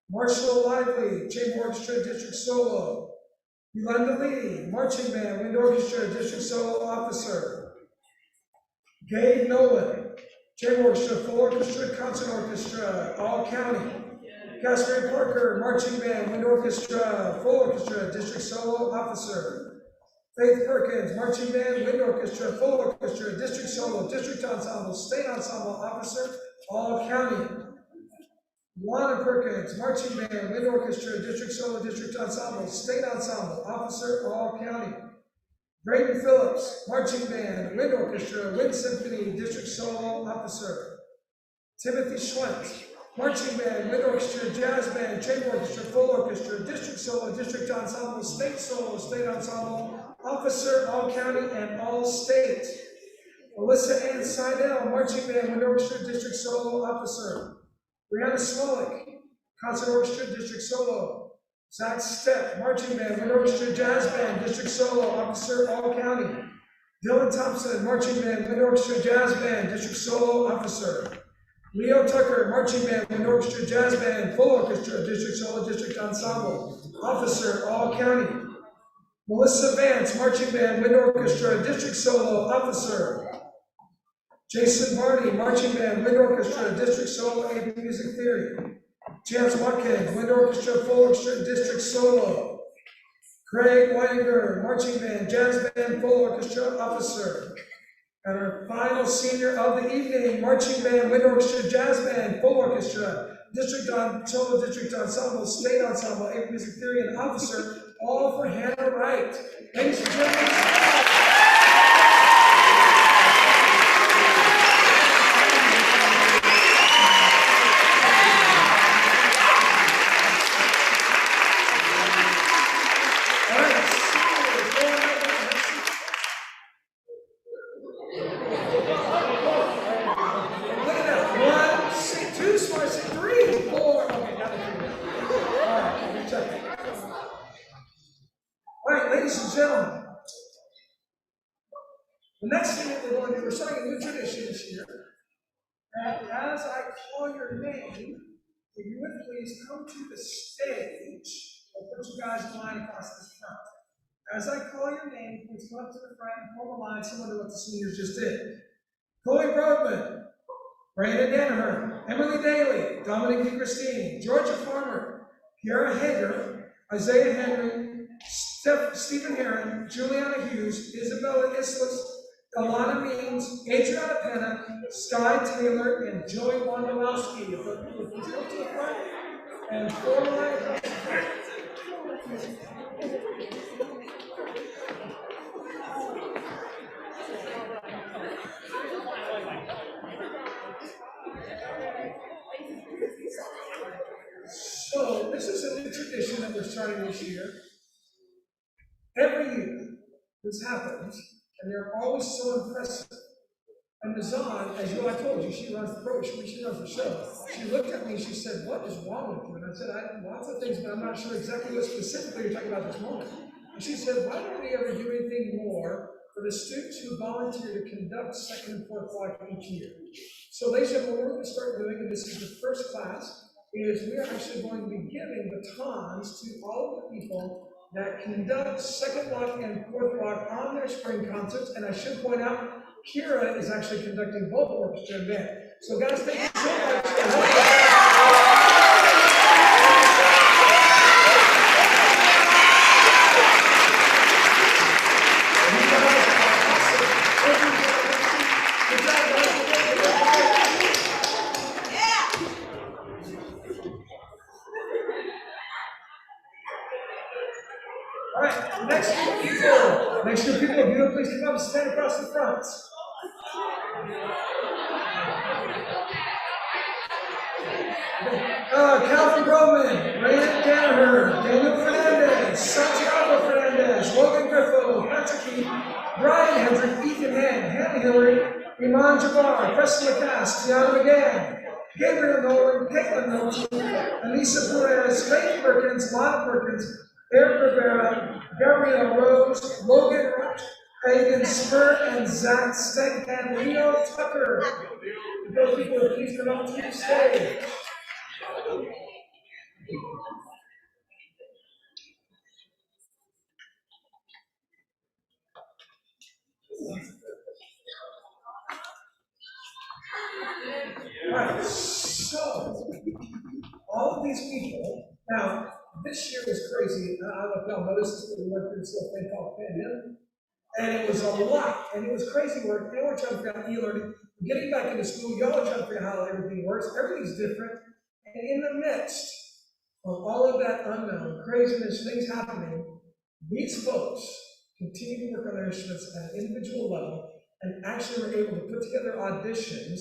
Marshall Lively, chamber orchestra, district solo. Yolanda Lee, marching band, wind orchestra, district solo officer. Gabe Nolan, chamber orchestra, full orchestra, concert orchestra, all county. Casper Parker, marching band, wind orchestra, full orchestra, district solo officer. Faith Perkins, marching band, wind orchestra, full orchestra, district solo, district ensemble, state ensemble officer, all county. Lana Perkins, marching band, wind orchestra, district solo, district ensemble, state ensemble officer, all county. Braden Phillips, marching band, wind orchestra, wind symphony, district solo officer. Timothy Schwentz, marching band, wind orchestra, jazz band, chamber orchestra, full orchestra, district solo, district ensemble, state solo, state ensemble, officer, all county and all state. Alyssa Ann Seidel, marching band, wind orchestra, district solo, officer. Brianna Smolik, concert orchestra, district solo. Zach Stepp, marching band, wind orchestra, jazz band, district solo, officer, all county. Dylan Thompson, marching band, wind orchestra, jazz band, district solo, officer. Leo Tucker, marching band, wind orchestra, jazz band, full orchestra, district solo, district ensemble, officer, all county. Melissa Vance, marching band, wind orchestra, district solo, officer. Jason Varney, marching band, wind orchestra, district solo, AP music theory. Chance Watkins, wind orchestra, full orchestra, district solo. Craig Wanger, marching band, jazz band, full orchestra, officer. And our final senior of the evening, marching band, wind orchestra, jazz band, full orchestra, district solo, district ensemble, state ensemble, AP music theory, and officer, all for Hannah Wright. Ladies and gentlemen. Ladies and gentlemen, the next thing that we're going to do, we're starting a new tradition this year. And as I call your name, if you would please come to the stage, I'll put you guys in line across this front. As I call your name, please come up to the front and form a line similar to what the seniors just did. Chloe Brodman, Brandon Danaher, Emily Daly, Dominic DeChristine, Georgia Farmer, Kiara Hager, Isaiah Henry, Stephen Heron, Juliana Hughes, Isabella Islas, Alana Means, Adriana Penna, Sky Taylor, and Joy Wondolowski. If you come to the front and form a line across the front. So this is a new tradition that we're starting this year. Every year this happens, and they're always so impressive. And Nazan, as I told you, she runs the program, she runs the show. She looked at me and she said, "What is wrong with you?" And I said, "I lots of things, but I'm not sure exactly what specifically you're talking about this moment." And she said, "Why don't we ever do anything more for the students who volunteer to conduct second and fourth block each year?" So they said, "What we're going to start doing, and this is the first class, is we are actually going to be giving batons to all of the people that conduct second block and fourth block on their spring concerts." And I should point out, Kira is actually conducting both orchestra and band. So guys, thank you so much. right, next group of people, if you would please come up and stand across the front. Calvin Roman, Rand Danaher, Daniel Fernandez, Santiago Fernandez, Logan Griffo, Patrick, Brian Hendrick, Ethan Hand, Hannah Hillary, Iman Jabbar, Preston Lacasse, Tiana McGann, Gabriel Nolan, Caitlin Nolan, Anissa Perez, Faith Perkins, Lana Perkins, Eric Rivera, Gabrielle Rose, Logan Hagen Spur, and Zach Stegman, Leo Tucker. Those people, please come up to the stage. Right, so all of these people, now this year was crazy. I don't know if y'all noticed, we went through this little thing called pandemic, and it was a lot, and it was crazy work. They were trying to figure out e-learning, getting back into school. Y'all are trying to figure out how everything works. Everything's different, and in the midst of all of that unknown craziness, things happening, these folks continue to work on their instruments at an individual level, and actually were able to put together auditions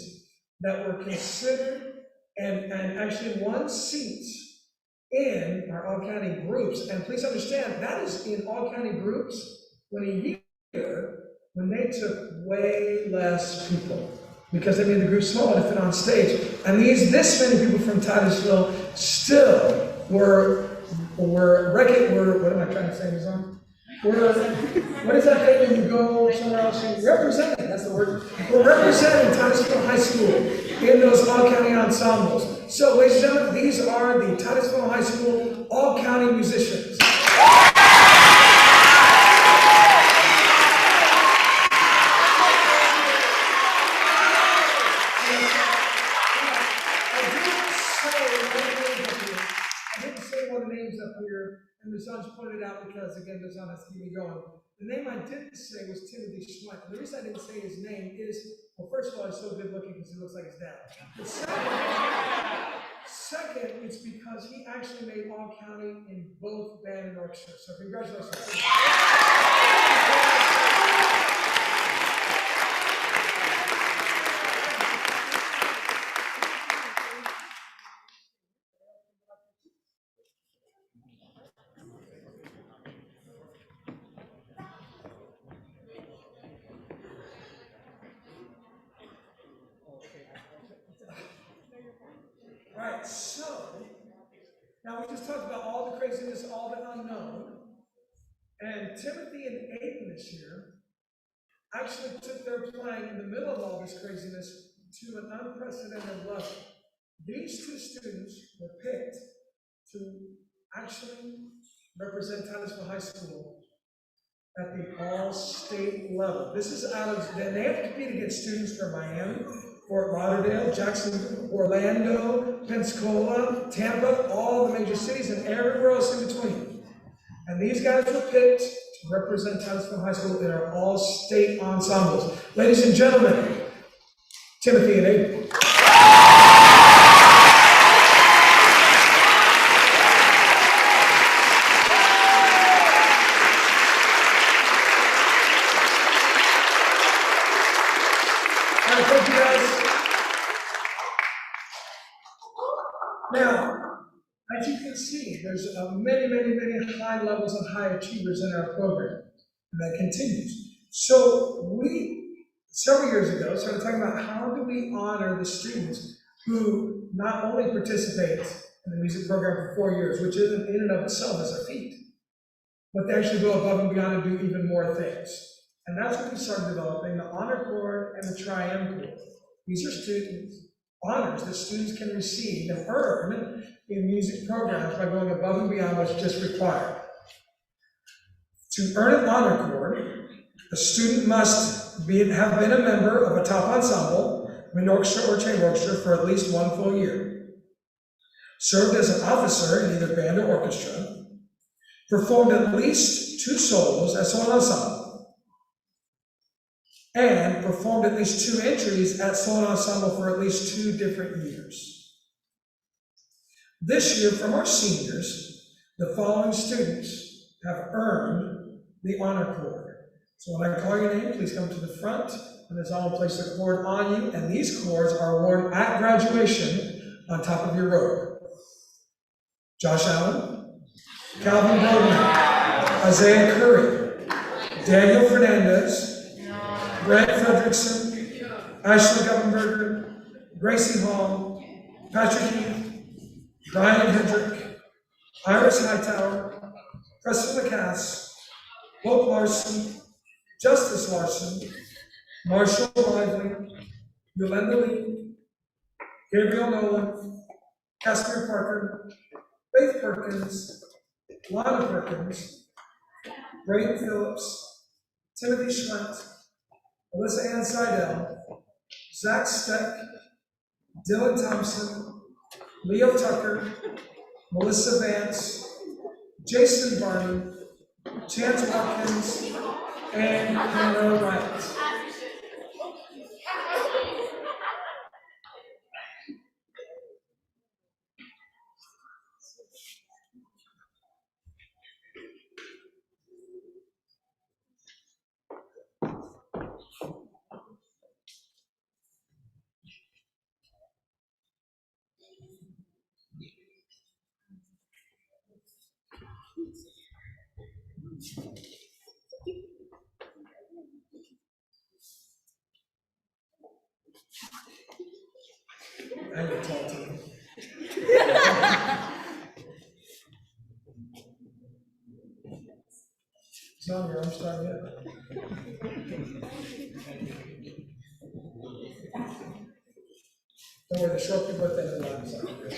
that were considered and actually won seats in our all-county groups. And please understand, that is in all-county groups when they took way less people, because they made the group small to fit on stage. And this many people from Titusville still were what am I trying to say, Nizam? What is that thing when you go somewhere else? Representing, that's the word. We're representing Titusville High School in those all-county ensembles. So, ladies and gentlemen, these are the Titusville High School all-county musicians. And the son's pointed out because, again, the son has to keep me going. The name I didn't say was Timothy Schmuck. The reason I didn't say his name is, well, first of all, he's so good looking because he looks like his dad. But second, it's because he actually made all county in both band and orchestra. So congratulations. Right, so, now we just talked about all the craziness, all the unknown, and Timothy and Aiden this year actually took their playing in the middle of all this craziness to an unprecedented level. These two students were picked to actually represent Titusville High School at the all-state level. This is out of, they have to compete against students from Miami, Fort Lauderdale, Jackson, Orlando, Pensacola, Tampa, all the major cities, and everywhere else in between. And these guys were picked to represent Titusville High School in our all-state ensembles. Ladies and gentlemen, Timothy and Aiden. Thank you guys. Now, as you can see, there's many, many, many high levels of high achievers in our program, and that continues. So we, several years ago, started talking about how do we honor the students who not only participate in the music program for 4 years, which isn't in and of itself is a feat, but they actually go above and beyond and do even more things. And that's when we started developing the honor chord and the triumph chord. These are students, honors that students can receive and earn in music programs by going above and beyond what's just required. To earn an honor chord, a student must have been a member of a top ensemble, an orchestra or chamber orchestra for at least 1 full year, served as an officer in either band or orchestra, performed at least 2 solos as solo ensemble, and performed at least 2 entries at solo ensemble for at least 2 different years. This year, from our seniors, the following students have earned the honor cord. So when I call your name, please come to the front, and as I will place the cord on you, and these cords are worn at graduation on top of your robe. Josh Allen, Calvin Bowman, Isaiah Curry, Daniel Fernandez, Brent Fredrickson, Ashley Guppenberger, Gracie Hall, Patrick Heath, Brian Hendrick, Iris Hightower, Preston Lacasse, Hope Larson, Justice Larson, Marshall Lively, Yolanda Lee, Gabriel Nolan, Casper Parker, Faith Perkins, Lana Perkins, Braden Phillips, Timothy Schwent, Melissa Ann Seidel, Zach Steck, Dylan Thompson, Leo Tucker, Melissa Vance, Jason Barney, Chance Watkins, and Hannah Wright. I can talk to him. It's not on your Armstrong yet. Don't worry, the short people at the end of the line is not good.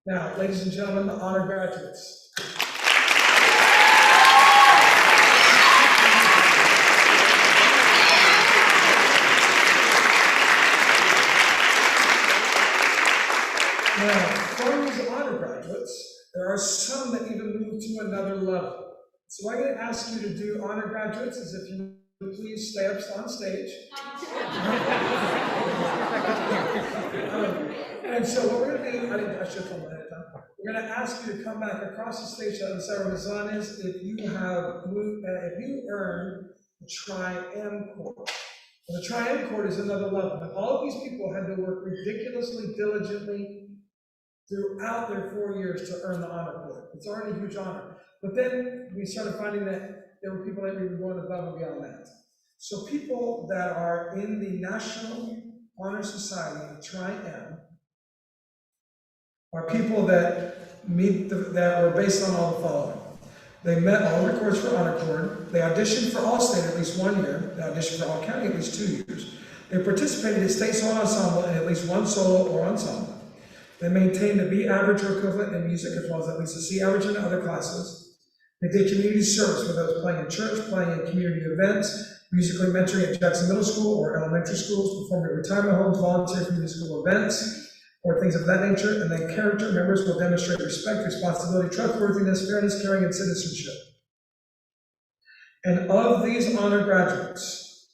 Now, ladies and gentlemen, the honor graduates. Now, from these honor graduates, there are some that even move to another level. So what I'm going to ask you to do, honor graduates, is if you would please stay up on stage. And so what we're going to do, I should have told ahead of time. We're going to ask you to come back across the stage to the side where the sun is if you earn the tri-M chord. And the tri-M chord is another level. And all of these people had to work ridiculously diligently throughout their 4 years to earn the honor chord. It's already a huge honor. But then we started finding that there were people that were going above and beyond that. So people that are in the National Honor Society, tri-M, are people that that were based on all the following. They met all the records for honor chord. They auditioned for all state at least 1 year. They auditioned for all county at least 2 years. They participated in state solo ensemble and at least one solo or ensemble. They maintained a B average or equivalent in music as well as at least a C average in other classes. They did community service, whether it was playing in church, playing in community events, musically mentoring at Jackson Middle School or elementary schools, performing at retirement homes, volunteering for musical events, or things of that nature. And then character members will demonstrate respect, responsibility, trustworthiness, fairness, caring, and citizenship. And of these honor graduates,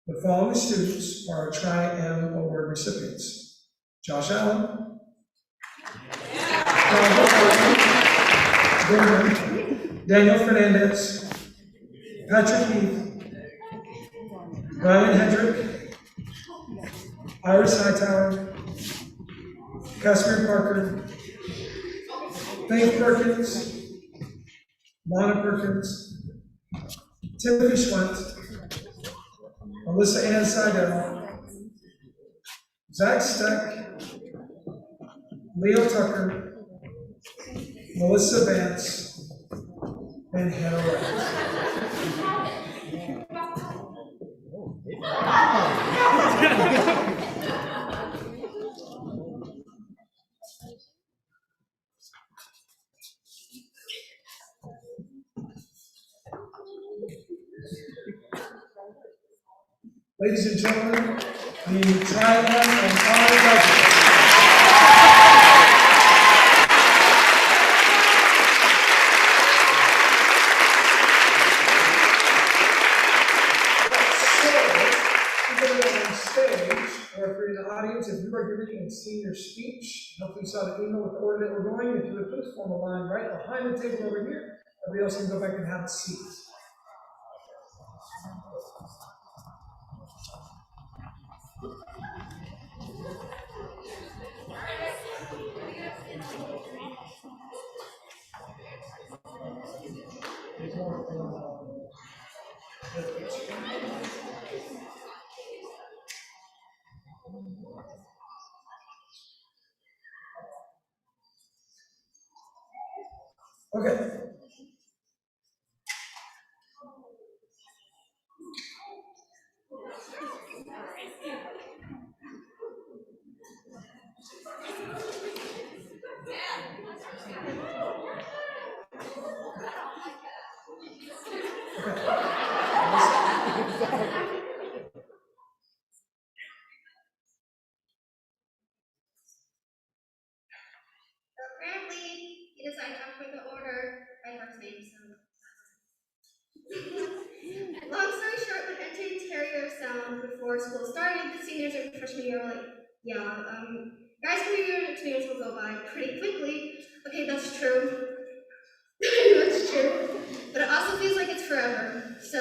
the following students are tri-M award recipients: Josh Allen, Daniel Fernandez, Patrick Heath, Brian Hendrick, Iris Hightower, Casper Parker, Faith Perkins, Lana Perkins, Timothy Schwent, Melissa Ann Seidel, Zach Steck, Leo Tucker, Melissa Vance, and Hannah Wright. Ladies and gentlemen, the tri-M and honor graduates. audience, if you are giving a senior speech, hopefully you saw the email with the order that we're going, if you would please form a line right behind the table over here, everybody else can go back and have a seat. Okay. Apparently, he decided to put the order by first name, so. Long story short, when entering Terrier Sound before school started, the seniors and freshman year were like, yeah, guys' career experience will go by pretty quickly. Okay, that's true. That's true. But it also feels like it's forever. So,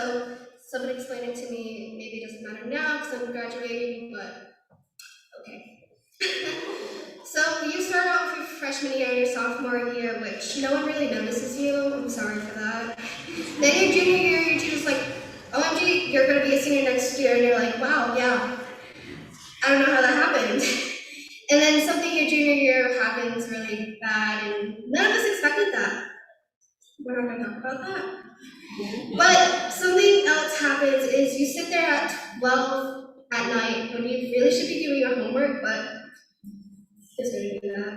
someone explained it to me. Maybe it doesn't matter now because I'm graduating, but okay. So you start off your freshman year and your sophomore year, which no one really notices you. I'm sorry for that. Then your junior year, your teacher's like, OMG, you're gonna be a senior next year, and you're like, wow, yeah. I don't know how that happened. And then something your junior year happens really bad, and none of us expected that. We're not gonna talk about that. But something else happens is you sit there at 12 at night when you really should be doing your homework, but just gonna do that.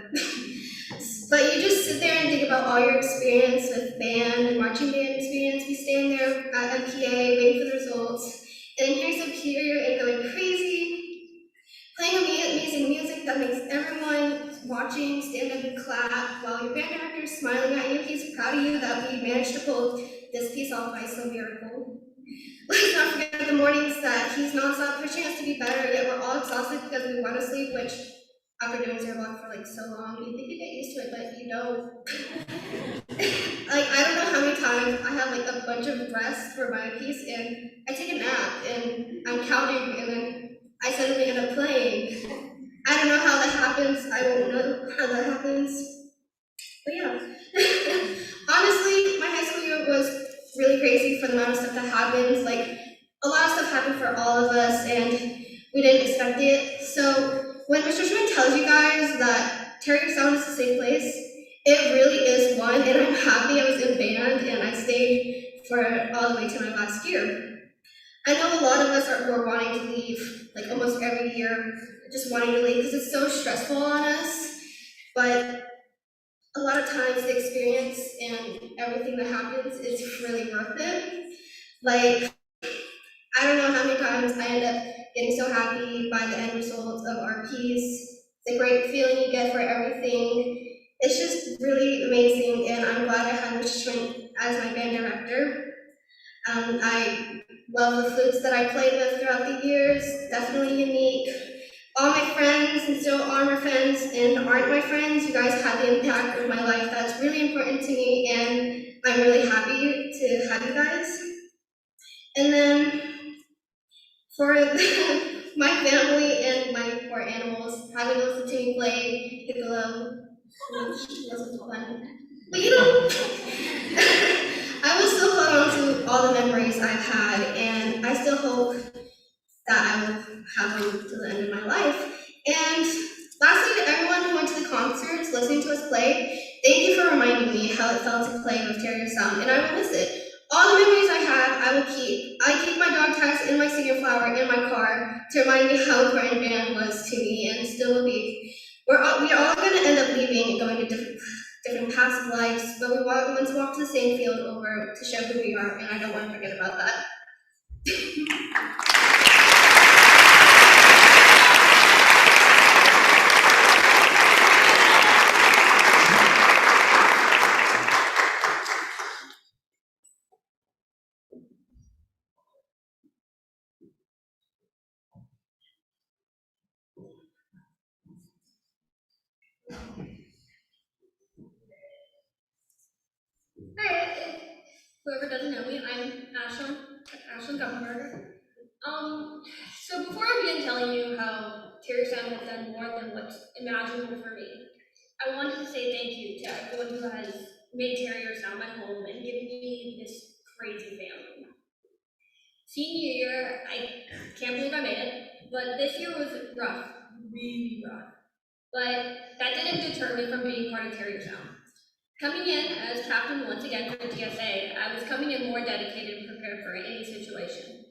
But you just sit there and think about all your experience with band and marching band experience. We stand there at MPA waiting for the results, and then here's a period and going crazy, playing amazing music that makes everyone watching stand up and clap while your band director is smiling at you. He's proud of you that we managed to pull this piece off by some miracle. Let's not forget the mornings that he's nonstop pushing us to be better, yet we're all exhausted because we want to sleep, which after doing zero block for like so long, you think you get used to it, but you don't. Like, I don't know how many times I have like a bunch of rest for my piece and I take a nap and I'm counting and then I suddenly end up playing. I don't know how that happens. I won't know how that happens. But yeah. Honestly, my high school year was really crazy for the amount of stuff that happens. Like, a lot of stuff happened for all of us and we didn't expect it. So when Mr. Schmidt tells you guys that Terrier Sound is a safe place, it really is one, and I'm happy I was in band and I stayed for all the way to my last year. I know a lot of us were wanting to leave, like almost every year, just wanting to leave because it's so stressful on us, but a lot of times the experience and everything that happens is really worth it. Like, I don't know how many times I end up getting so happy by the end result of our piece. It's a great feeling you get for everything. It's just really amazing, and I'm glad I had Mr. Schwinn as my band director. I love the flutes that I played with throughout the years, definitely unique. All my friends and still are my friends and aren't my friends, you guys had the impact of my life. That's really important to me, and I'm really happy to have you guys. And then for my family and my poor animals, having listened to me play piccolo, which wasn't fun. But you know, I will still hold on to all the memories I've had, and I still hope that I will have them to the end of my life. And lastly, to everyone who went to the concerts, listening to us play, thank you for reminding me how it felt to play with Terrier Sound, and I will miss it. All the memories I have, I will keep. I keep my dog tags and my senior flower in my car to remind me how important band was to me and still will be. We are all going to end up leaving and going to different paths of lives, but we want to walk to the same field over to show who we are, and I don't want to forget about that. I'm Ashlyn Gumberger. So before I begin telling you how Terry Sound has done more than what's imaginable for me, I wanted to say thank you to everyone who has made Terrier Sound my home and given me this crazy family. Senior year, I can't believe I made it, but this year was rough, really rough. But that didn't deter me from being part of Terrier Sound. Coming in as captain once again for the TSA, I was coming in more dedicated and prepared for any situation.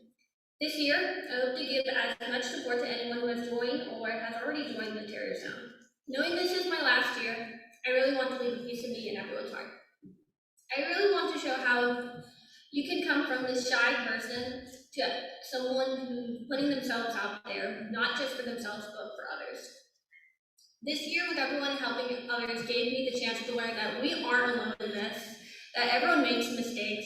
This year, I hope to give as much support to anyone who has joined or has already joined the Terrier Sound. Knowing this is my last year, I really want to leave a piece of me in everyone's heart. I really want to show how you can come from this shy person to someone who's putting themselves out there, not just for themselves, but for others. This year, with everyone helping others, gave me the chance to learn that we aren't alone in this, that everyone makes mistakes,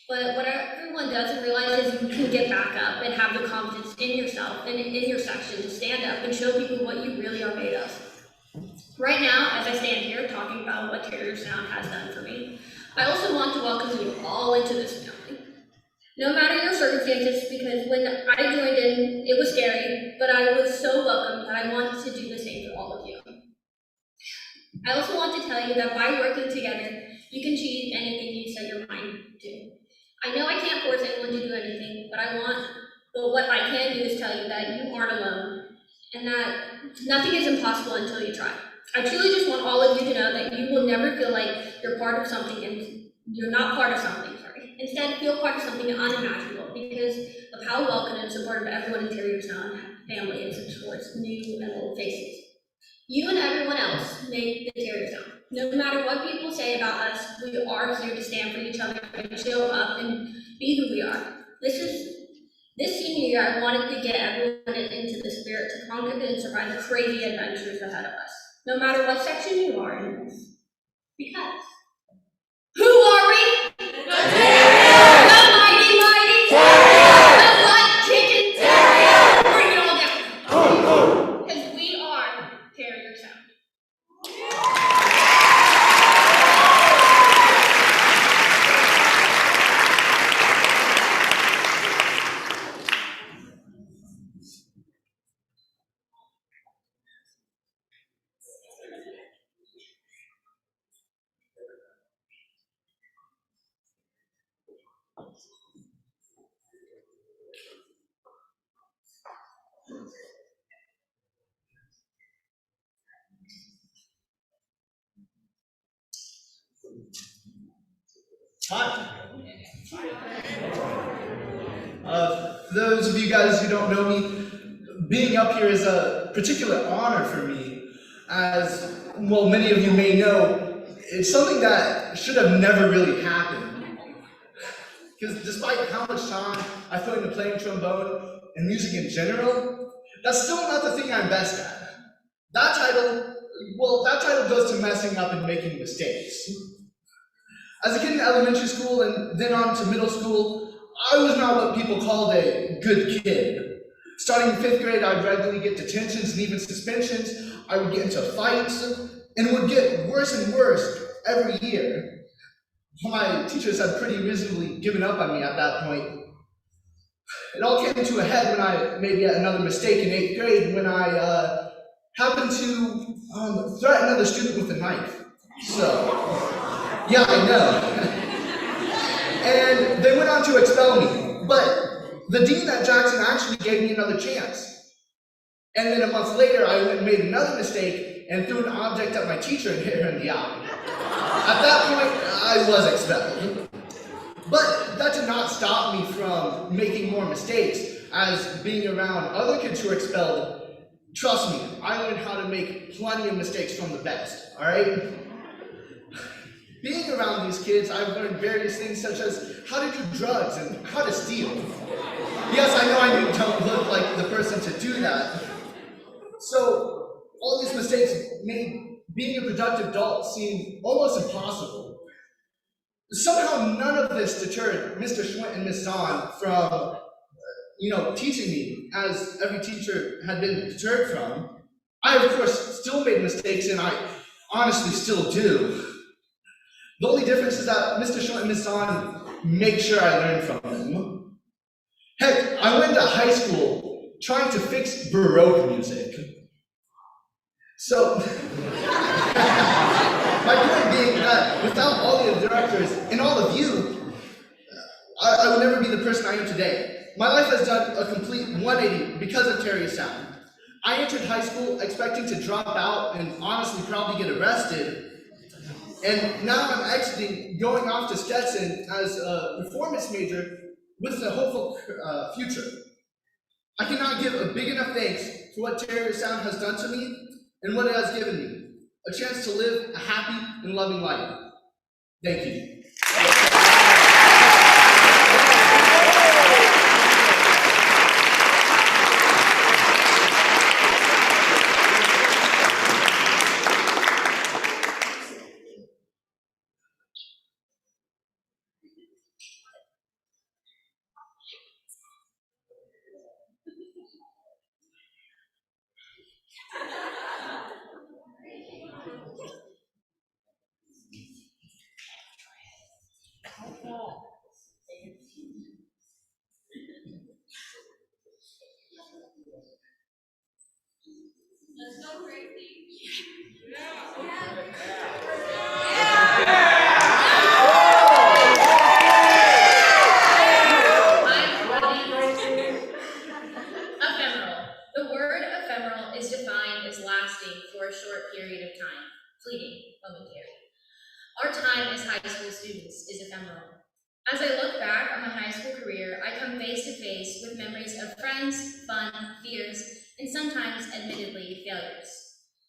but what everyone doesn't realize is you can get back up and have the confidence in yourself and in your section to stand up and show people what you really are made of. Right now, as I stand here talking about what Terrier Sound has done for me, I also want to welcome you all into this family. No matter your circumstances, because when I joined in, it was scary, but I was so welcome that I want to do the same for all of you. I also want to tell you that by working together, you can achieve anything you set your mind to. I know I can't force anyone to do anything, but what I can do is tell you that you aren't alone, and that nothing is impossible until you try. I truly just want all of you to know that you will never feel like you're part of something and you're not part of something, Instead, feel part of something unimaginable because of how welcome and supportive everyone in Terrier Sound family is towards new and old faces. You and everyone else make the Terrier Sound. No matter what people say about us, we are here to stand for each other and show up and be who we are. This senior year, I wanted to get everyone into the spirit to conquer and survive the crazy adventures ahead of us. No matter what section you are in this. Because who are we? The mighty, mighty Terrier! The butt-kicking Terrier! Bring it all down. Because we are Terrier Sound. Hi. For those of you guys who don't know me, being up here is a particular honor for me, as, well, many of you may know, it's something that should have never really happened. Because despite how much time I put into playing trombone and music in general, that's still not the thing I'm best at. That title goes to messing up and making mistakes. As a kid in elementary school and then on to middle school, I was not what people called a good kid. Starting in 5th grade, I'd regularly get detentions and even suspensions. I would get into fights and would get worse and worse every year. My teachers had pretty reasonably given up on me at that point. It all came to a head when I made yet another mistake in 8th grade when I happened to threaten another student with a knife. So. Yeah, I know. And they went on to expel me, but the dean at Jackson actually gave me another chance. And then a month later, I went and made another mistake and threw an object at my teacher and hit her in the eye. At that point, I was expelled. But that did not stop me from making more mistakes, as being around other kids who were expelled, trust me, I learned how to make plenty of mistakes from the best, all right? Being around these kids, I've learned various things such as how to do drugs and how to steal. Yes, I know I don't look like the person to do that. So, all these mistakes made being a productive adult seem almost impossible. Somehow none of this deterred Mr. Schwint and Miss Zahn from, teaching me, as every teacher had been deterred from. I, of course, still made mistakes, and I honestly still do. The only difference is that Mr. Schwint and Miss Zahn make sure I learn from them. Heck, I went to high school trying to fix Baroque music. So, my point being that without all the directors and all of you, I would never be the person I am today. My life has done a complete 180 because of Terry Sound. I entered high school expecting to drop out and honestly probably get arrested. And now I'm exiting, going off to Stetson as a performance major with a hopeful future. I cannot give a big enough thanks for what Terry Sound has done to me and what it has given me. A chance to live a happy and loving life. Thank you. Our time as high school students is ephemeral. As I look back on my high school career, I come face to face with memories of friends, fun, fears, and sometimes, admittedly, failures.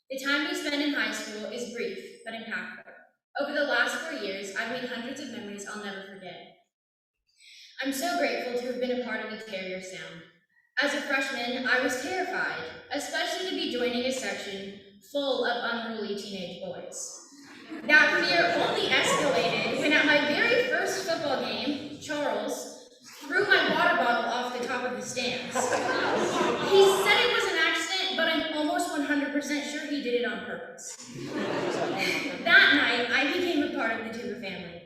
The time we spend in high school is brief, but impactful. Over the last 4 years, I've made hundreds of memories I'll never forget. I'm so grateful to have been a part of the Terrier Sound. As a freshman, I was terrified, especially to be joining a section full of unruly teenage boys. That fear only escalated when at my very first football game, Charles threw my water bottle off the top of the stands. He said it was an accident, but I'm almost 100% sure he did it on purpose. That night, I became a part of the Tuba family.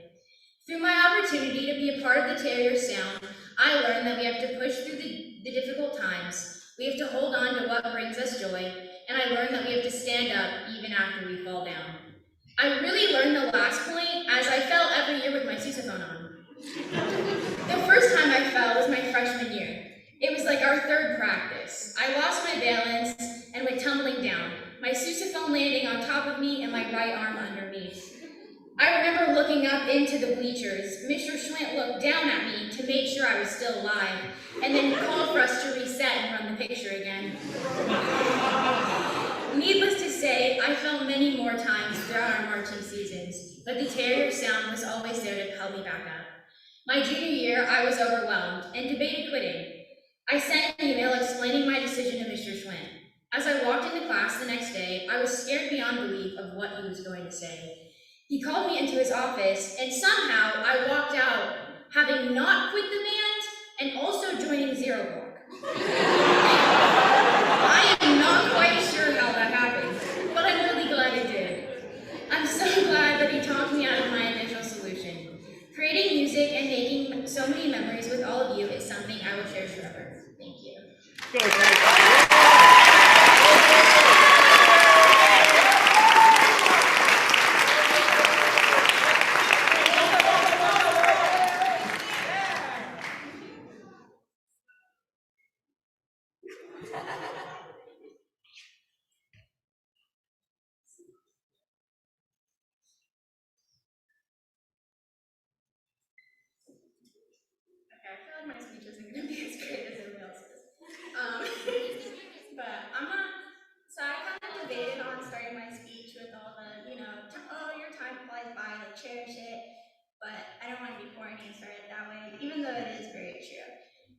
Through my opportunity to be a part of the Terrier Sound, I learned that we have to push through the difficult times, we have to hold on to what brings us joy, and I learned that we have to stand up even after we fall down. I really learned the last point as I fell every year with my sousaphone on. The first time I fell was my freshman year. It was like our third practice. I lost my balance and went tumbling down, my sousaphone landing on top of me and my right arm underneath. I remember looking up into the bleachers. Mr. Schwint looked down at me to make sure I was still alive, and then called for us to reset and run the picture again. Needless to say, I fell many more times throughout our marching seasons, but the Terrier Sound was always there to help me back up. My junior year, I was overwhelmed and debated quitting. I sent an email explaining my decision to Mr. Schwint. As I walked into class the next day, I was scared beyond belief of what he was going to say. He called me into his office, and somehow I walked out having not quit the band and also joining Zero Block. I am not quite sure how that happened, but I'm really glad it did. I'm so glad that he talked me out of my initial solution. Creating music and making so many memories with all of you is something I will cherish forever. Thank you. I feel like my speech isn't going to be as great as everyone else's. But I'm not, so I kind of debated on starting my speech with all the, oh, your time flies by, like cherish it, but I don't want to be corny and start it that way, even though it is very true.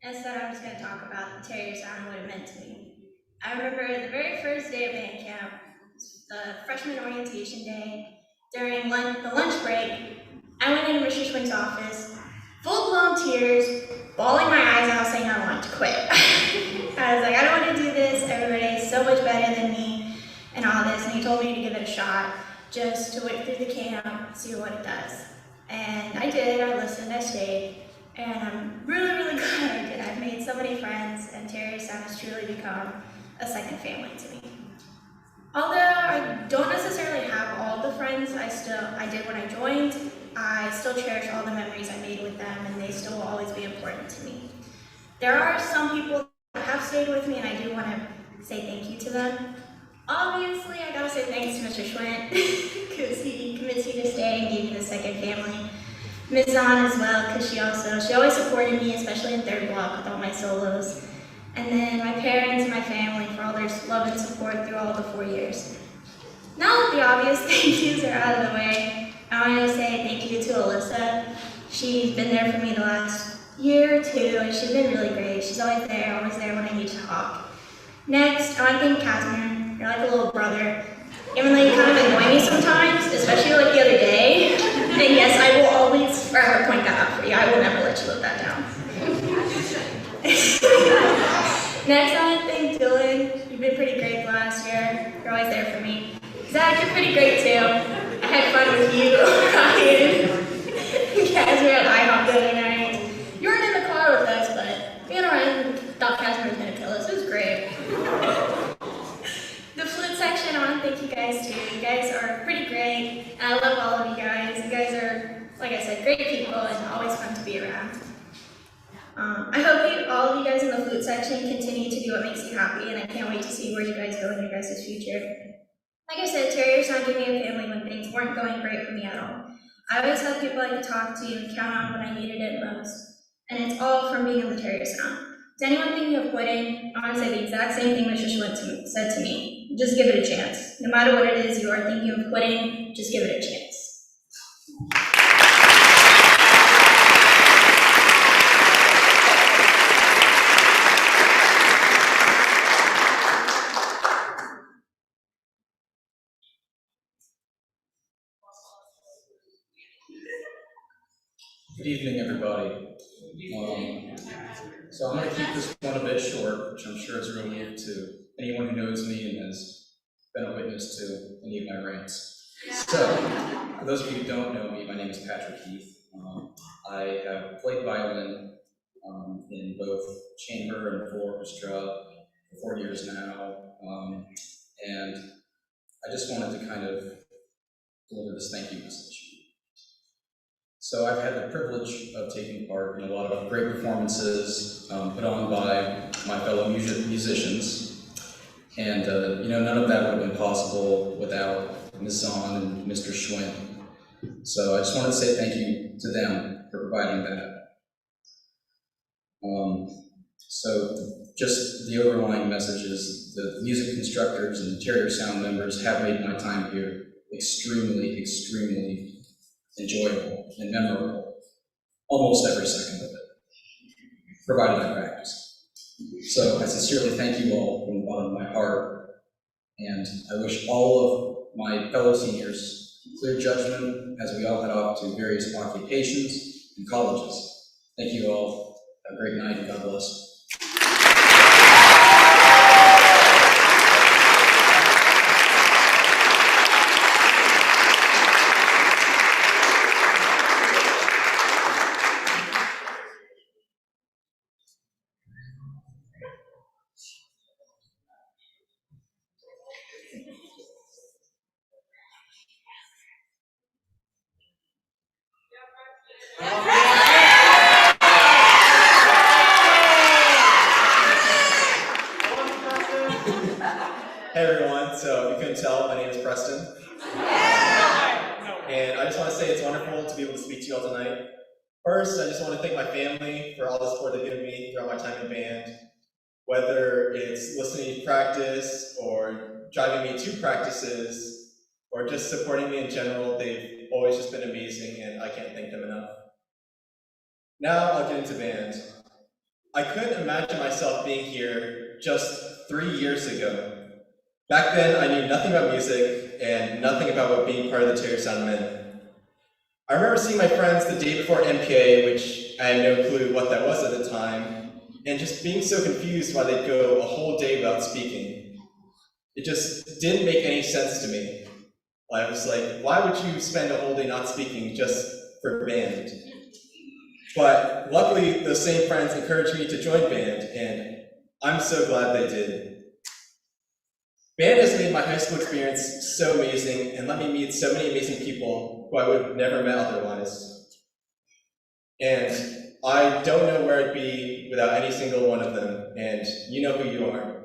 Instead, I'm just going to talk about the Terrier Sound and what it meant to me. I remember the very first day of band camp, the freshman orientation day, during the lunch break, I went into Mr. Schwing's office, full-blown tears, bawling my eyes out, saying I wanted to quit. I was like, I don't want to do this, everybody's so much better than me, and all this, and he told me to give it a shot, just to wait through the camp, see what it does. And I did, I listened, I stayed, and I'm really, really glad I did. I've made so many friends, and Terrier Sound has truly become a second family to me. Although I don't necessarily have all the friends I did when I joined, I still cherish all the memories I made with them, and they still will always be important to me. There are some people that have stayed with me, and I do want to say thank you to them. Obviously, I gotta say thanks to Mr. Schwent, because he convinced me to stay and gave me the second family. Ms. Zahn as well, because she always supported me, especially in third block with all my solos. And then my parents and my family for all their love and support through all the 4 years. Now that the obvious thank yous are out of the way, I want to say thank you to Alyssa. She's been there for me the last year or two, and she's been really great. She's always there when I need to talk. Next, I want to thank Casimir. You're like a little brother. Even though you kind of annoy me sometimes, especially like the other day. And yes, I will always forever point that out for you. I will never let you live that down. Next, I want to thank Dylan. You've been pretty great the last year. You're always there for me. Zach, you're pretty great too. I had fun with you, Ryan, Casimir and IHOP the other night. You weren't in the car with us, but me and Ryan thought Casimir was going to kill us. It was great. The flute section, I want to thank you guys too. You guys are pretty great, and I love all of you guys. You guys are, like I said, great people and always fun to be around. I hope all of you guys in the flute section continue to do what makes you happy, and I can't wait to see where you guys go in your guys' future. Like I said, Terrier Sound gave me a family when things weren't going great for me at all. I always had people I could talk to and count on when I needed it most, and it's all from being in the Terrier Sound. To anyone thinking of quitting, I want to say the exact same thing Mr. Schwint said to me. Just give it a chance. No matter what it is you are thinking of quitting, just give it a chance. Good evening, everybody. So I'm going to keep this one a bit short, which I'm sure is a relief to anyone who knows me and has been a witness to any of my rants. So, for those of you who don't know me, my name is Patrick Heath. I have played violin in both chamber and full orchestra for 4 years now, and I just wanted to kind of deliver this thank you message. So I've had the privilege of taking part in a lot of great performances put on by my fellow musicians, and none of that would have been possible without Ms. Zahn and Mr. Schwint. So I just wanted to say thank you to them for providing that. So just the overlying message is the music constructors and Terrier Sound members have made my time here extremely, extremely enjoyable and memorable, almost every second of it, provided I practice. So I sincerely thank you all from the bottom of my heart, and I wish all of my fellow seniors clear judgment as we all head off to various occupations and colleges. Thank you all. Have a great night, and God bless. Hey everyone, so if you couldn't tell, my name is Preston. And I just want to say it's wonderful to be able to speak to you all tonight. First, I just want to thank my family for all the support they've given me throughout my time in band. Whether it's listening to practice, or driving me to practices, or just supporting me in general, they've always just been amazing, and I can't thank them enough. Now I'll get into band. I couldn't imagine myself being here just 3 years ago. Back then, I knew nothing about music and nothing about what being part of the Terrier Sound meant. I remember seeing my friends the day before MPA, which I had no clue what that was at the time, and just being so confused why they'd go a whole day without speaking. It just didn't make any sense to me. I was like, why would you spend a whole day not speaking just for band. But luckily, those same friends encouraged me to join band, and I'm so glad they did. Band has made my high school experience so amazing and let me meet so many amazing people who I would have never met otherwise. And I don't know where I'd be without any single one of them, and you know who you are.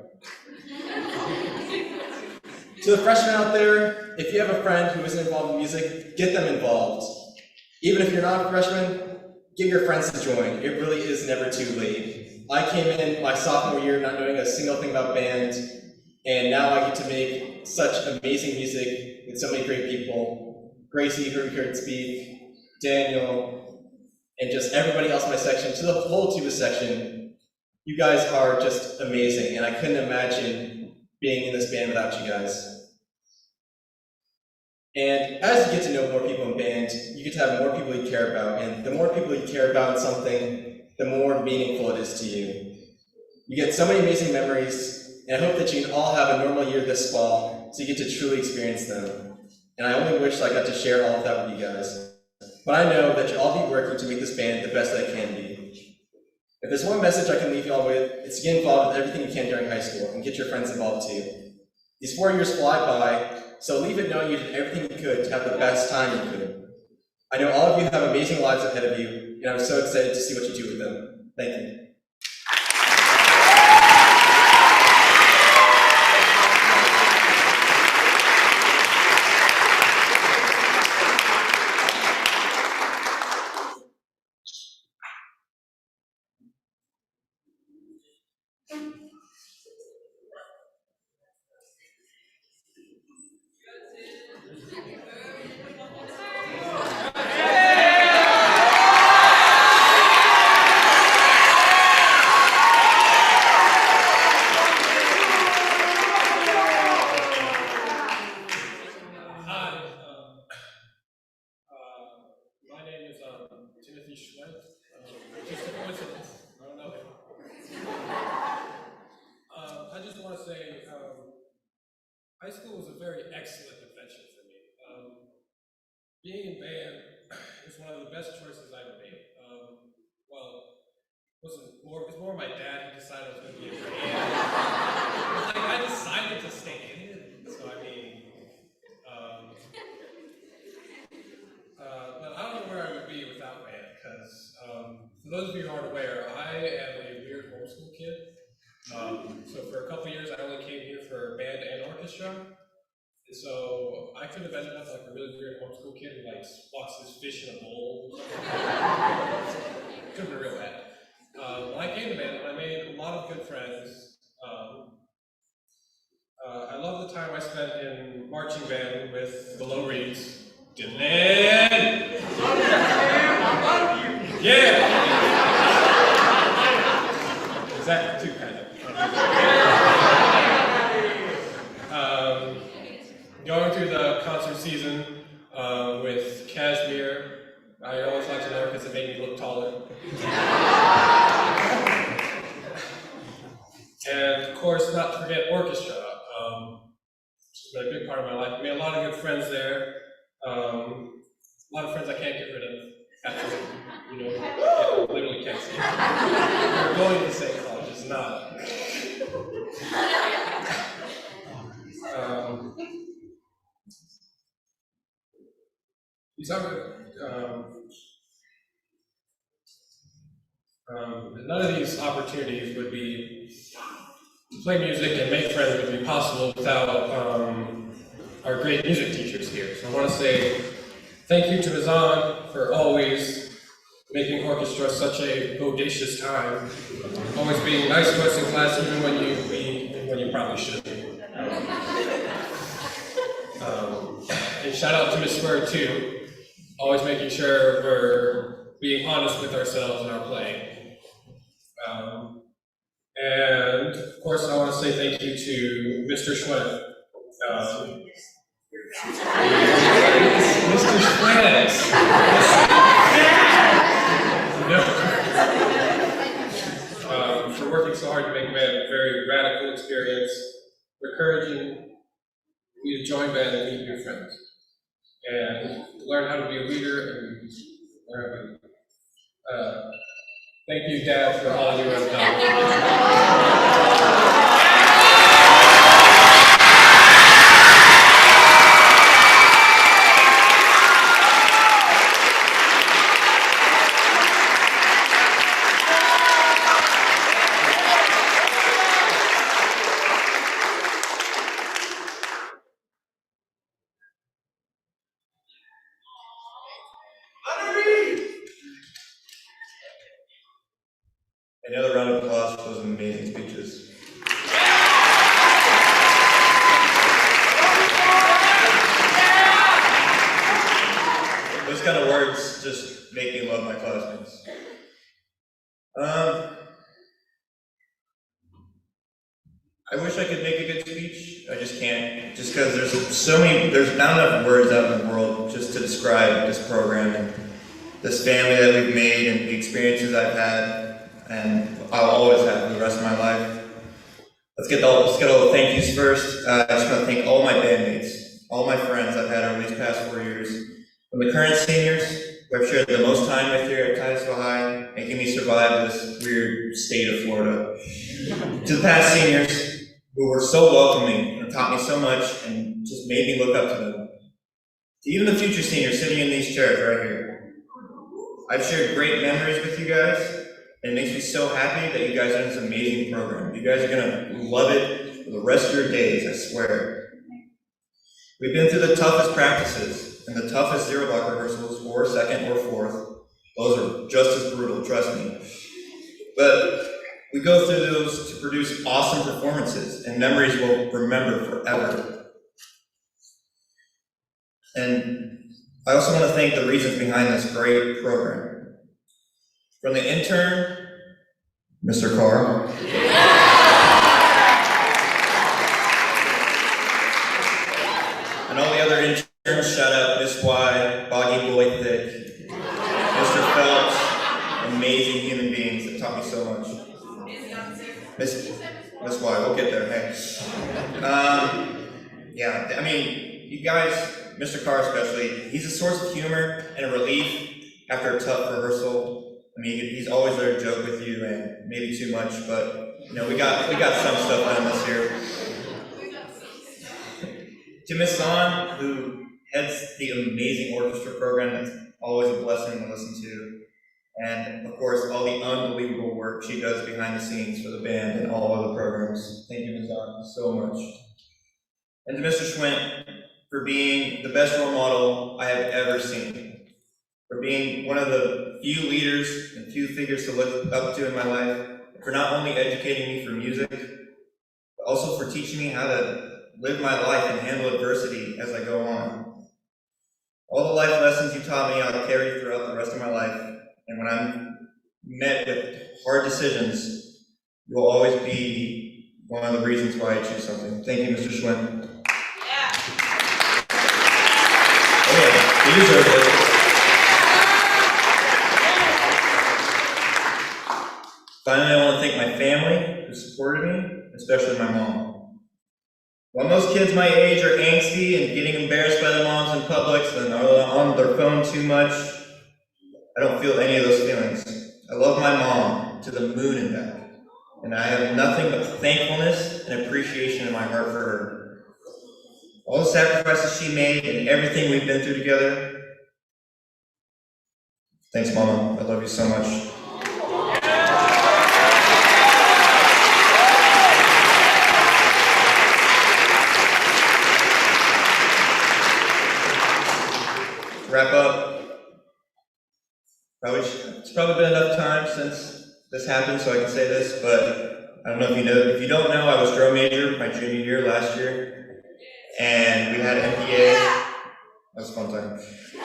To the freshmen out there, if you have a friend who isn't involved in music, get them involved. Even if you're not a freshman, get your friends to join. It really is never too late. I came in my sophomore year not knowing a single thing about band, and now I get to make such amazing music with so many great people. Gracie, who we heard speak, Daniel, and just everybody else in my section, to the whole tuba section. You guys are just amazing, and I couldn't imagine being in this band without you guys. And as you get to know more people in band, you get to have more people you care about, and the more people you care about in something, the more meaningful it is to you. You get so many amazing memories, and I hope that you can all have a normal year this fall, so you get to truly experience them. And I only wish I got to share all of that with you guys. But I know that you'll all be working to make this band the best that it can be. If there's one message I can leave you all with, it's to get involved with everything you can during high school, and get your friends involved too. These 4 years fly by, so leave it knowing you did everything you could to have the best time you could. I know all of you have amazing lives ahead of you, and I'm so excited to see what you do with them. Thank you. High school was a very excellent adventure for me. Being in band was one of the best choices I ever made. It's more my dad who decided I was going to be in band. I decided to stay in it, so I mean, but I don't know where I would be without band, because for those of you who aren't aware, I am a weird homeschool kid. So for a couple years, I only came here for band and orchestra. And so I could have ended up like a really weird homeschool kid who like watches his fish in a bowl. Could have been real bad. When I came to band, I made a lot of good friends. I love the time I spent in marching band with the Low Reeds. Dylan! Yeah! That too, kind of. Going through the concert season with Kashmir, I always liked to know because it made me look taller. And of course, not to forget orchestra, which has been a big part of my life. I made a lot of good friends there. A lot of friends I can't get rid of. Actually, you know, I literally can't see. We're going to the same college, it's not. None of these opportunities would be to play music and make friends would be possible without our great music teachers here. So I want to say thank you to Baton for always making orchestra such a bodacious time, always being nice to us in class even when you probably shouldn't. And shout out to Miss Spur too, always making sure we're being honest with ourselves in our playing. And of course I want to say thank you to Mr. Schwinn. Mr. Schwinn! For working so hard to make band a very radical experience, encouraging you to join band and meet new friends, and learn how to be a leader and Thank you, Dad, for all you have done. Another round of applause for those amazing speeches. Those kind of words just make me love my classmates. I wish I could make a good speech. I just can't. Just because there's not enough words out in the world just to describe this program and this family that we've made and the experiences I've had and I'll always have for the rest of my life. Let's get all the thank yous first. I just want to thank all my bandmates, all my friends I've had over these past 4 years. From the current seniors, who I've shared the most time with here at Titusville High, making me survive this weird state of Florida. To the past seniors, who were so welcoming and taught me so much and just made me look up to them. To even the future seniors sitting in these chairs right here. I've shared great memories with you guys, and it makes me so happy that you guys are in this amazing program. You guys are gonna love it for the rest of your days, I swear. We've been through the toughest practices and the toughest zero block rehearsals, or second or fourth. Those are just as brutal, trust me. But we go through those to produce awesome performances and memories we'll remember forever. And I also want to thank the reasons behind this great program. From the intern, Mr. Carr. And all the other interns, shout out Miss Y, Boggy Boy Thick, Mr. Phelps, amazing human beings that taught me so much. Miss Y, we'll get there, hey. Yeah, I mean, you guys, Mr. Carr especially, he's a source of humor and a relief after a tough rehearsal. I mean, he's always there to joke with you, and maybe too much, but you know, we got some stuff on this here. To Miss Son, who heads the amazing orchestra program that's always a blessing to listen to. And of course, all the unbelievable work she does behind the scenes for the band and all other programs. Thank you, Ms. Don, so much. And to Mr. Schwint, for being the best role model I have ever seen. For being one of the few leaders and few figures to look up to in my life. For not only educating me for music, but also for teaching me how to live my life and handle adversity as I go on. All the life lessons you taught me I'll carry throughout the rest of my life. And when I'm met with hard decisions, you'll always be one of the reasons why I choose something. Thank you, Mr. Schwinn. Yeah. Oh yeah, you deserve it. Finally, I want to thank my family who supported me, especially my mom. While most kids my age are angsty and getting embarrassed by their moms in public and are on their phone too much, I don't feel any of those feelings. I love my mom to the moon and back, and I have nothing but thankfulness and appreciation in my heart for her. All the sacrifices she made and everything we've been through together. Thanks, Mama. I love you so much. Wrap up. It's probably been enough time since this happened, so I can say this, but I don't know if you know. If you don't know, I was drum major my junior year last year, and we had MPA. That was a fun time.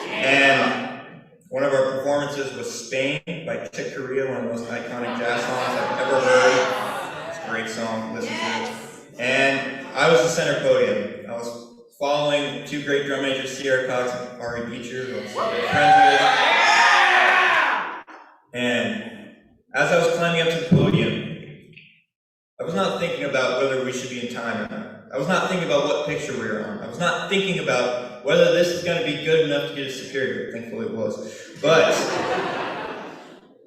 And one of our performances was Spain by Chick Corea, one of the most iconic jazz songs I've ever heard. It's a great song to listen to. And I was the center podium. I was following two great drum majors, Sierra Cox and Ari Beecher, who I was friends with. And as I was climbing up to the podium, I was not thinking about whether we should be in time or not. I was not thinking about what picture we were on. I was not thinking about Whether this is going to be good enough to get a superior, thankfully it was. But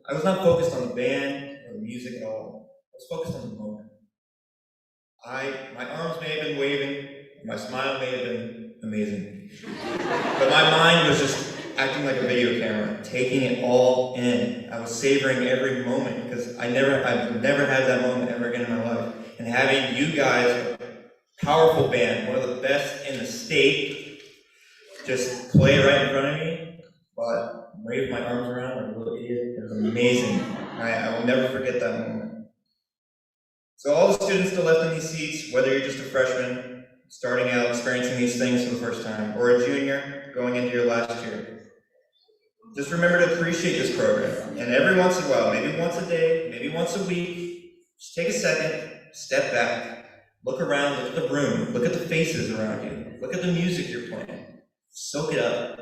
I was not focused on the band or the music at all. I was focused on the moment. My arms may have been waving, my smile may have been amazing. But my mind was just acting like a video camera, taking it all in. I was savoring every moment because I've never had that moment ever again in my life. And having you guys, a powerful band, one of the best in the state, just play right in front of me, but wave my arms around like a little idiot, it was amazing. I will never forget that moment. So all the students still left in these seats, whether you're just a freshman, starting out, experiencing these things for the first time, or a junior, going into your last year, just remember to appreciate this program. And every once in a while, maybe once a day, maybe once a week, just take a second, step back, look around, look at the room, look at the faces around you, look at the music you're playing, soak it up.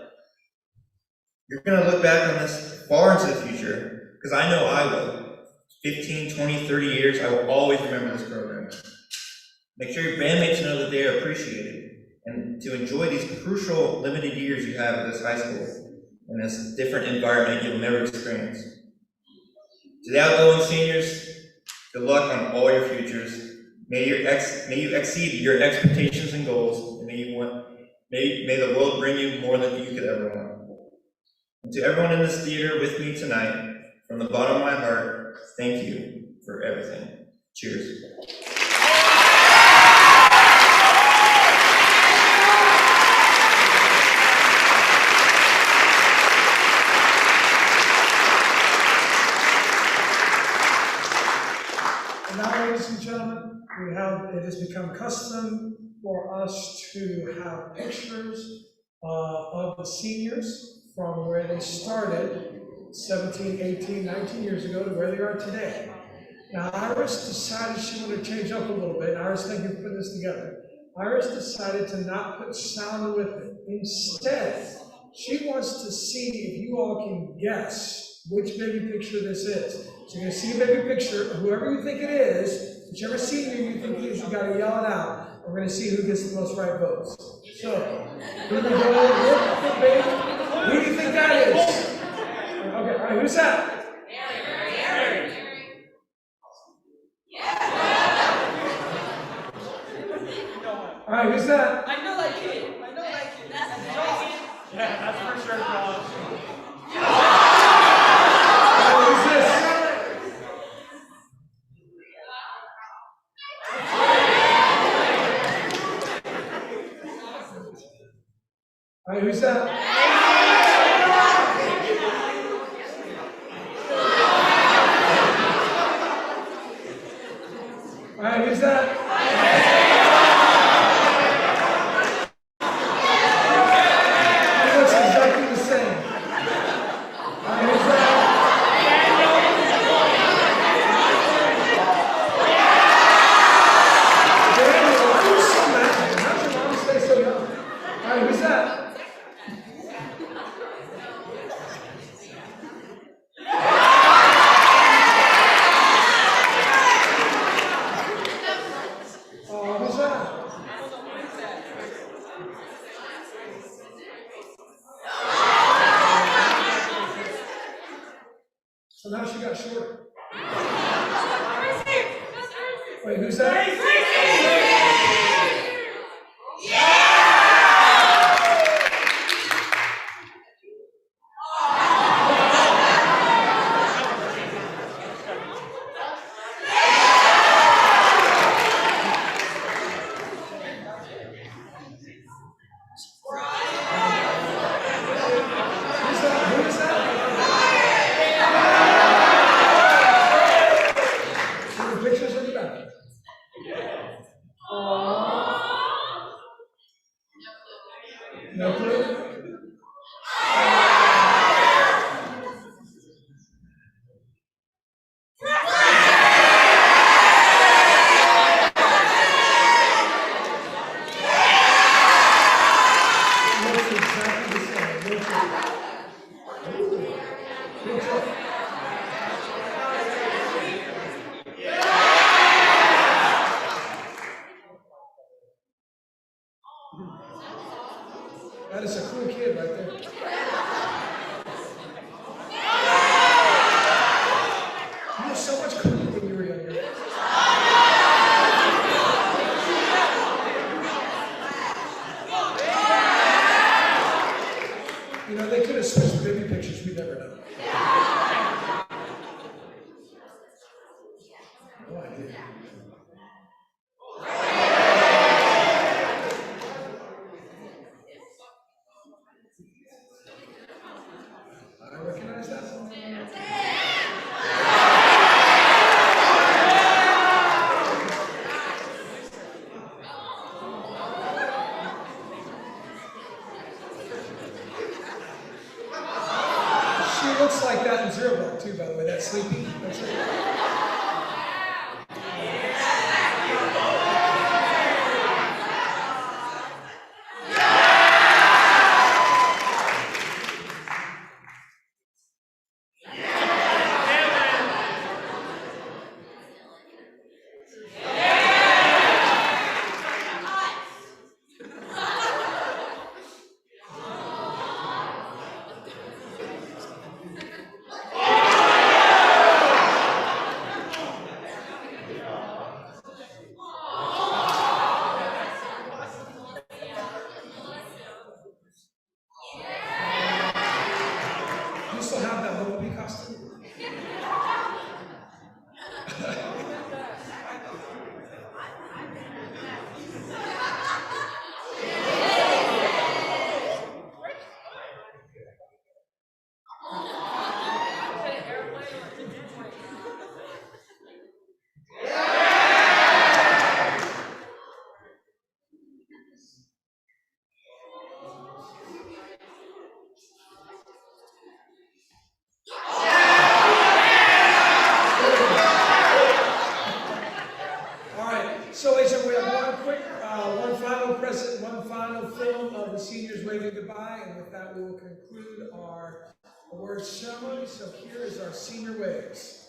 You're gonna look back on this far into the future, because I know I will. 15, 20, 30 years, I will always remember this program. Make sure your bandmates know that they are appreciated, and to enjoy these crucial, limited years you have at this high school, in this different environment you'll never experience. To the outgoing seniors, good luck on all your futures. May you exceed your expectations and goals, and may the world bring you more than you could ever want. And to everyone in this theater with me tonight, from the bottom of my heart, thank you for everything. Cheers. And now, ladies and gentlemen, it has become custom for us to have pictures of the seniors from where they started 17, 18, 19 years ago to where they are today. Now, Iris decided she wanted to change up a little bit. Iris, thank you for putting this together. Iris decided to not put sound with it. Instead, she wants to see if you all can guess which baby picture this is. So you're gonna see a baby picture of whoever you think it is, whichever senior you think it is, you gotta yell it out. We're gonna see who gets the most right votes. So, here we go. Who do you think that is? Okay, all right, who's that? Mary. All right, who's that? I know that kid. That's Josh. Yeah, that's for sure, Josh. All right, who's this? All right, who's that? All right, who's that? It looks exactly the same. All right, who's that? Daniel, why are you so mad? How'd your mom stay so young? All right, who's that? Who's that? So now she got shorter. Wait, who's that? Pictures in the back. Aww. No idea. I recognize that song. She looks like that in Zero Block too, by the way, that sleepy. That's her. You still have that Bumblebee costume? All right, so ladies and gentlemen, we have one final film of the seniors waving goodbye, and with that, we will conclude our awards ceremony. So here is our senior waves.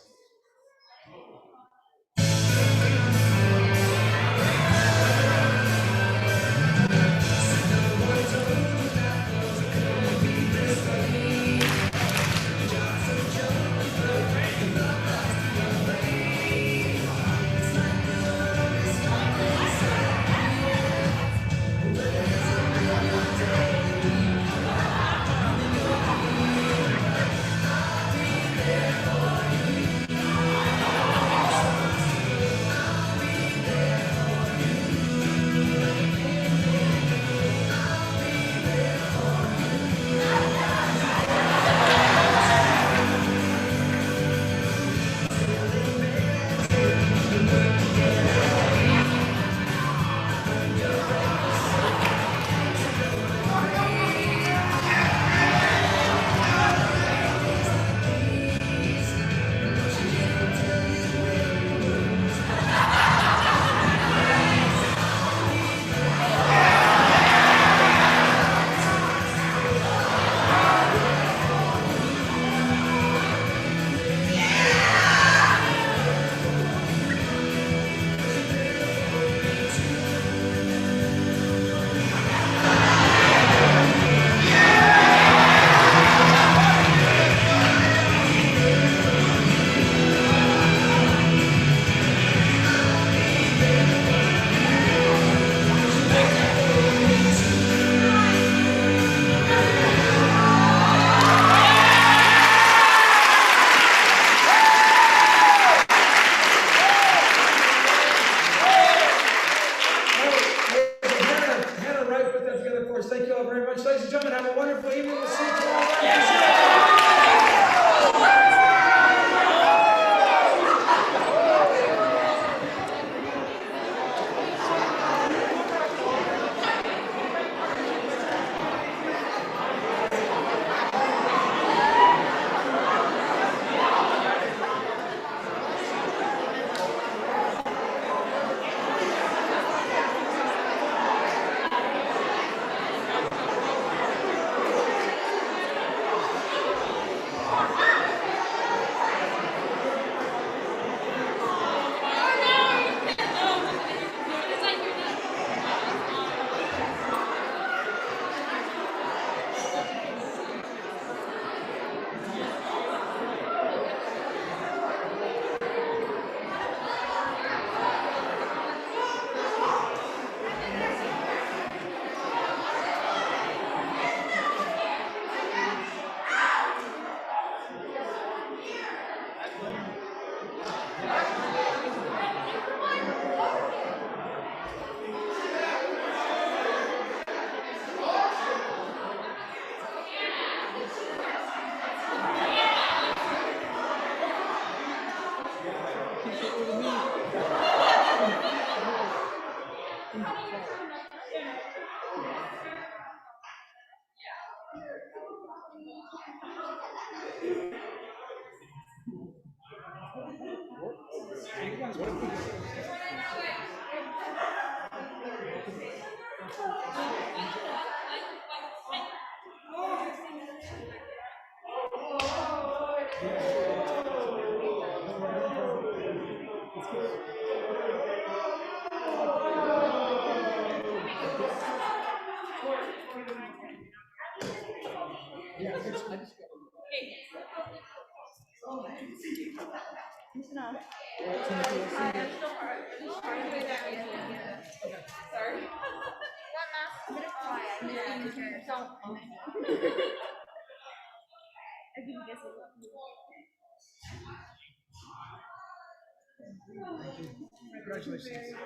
Congratulations.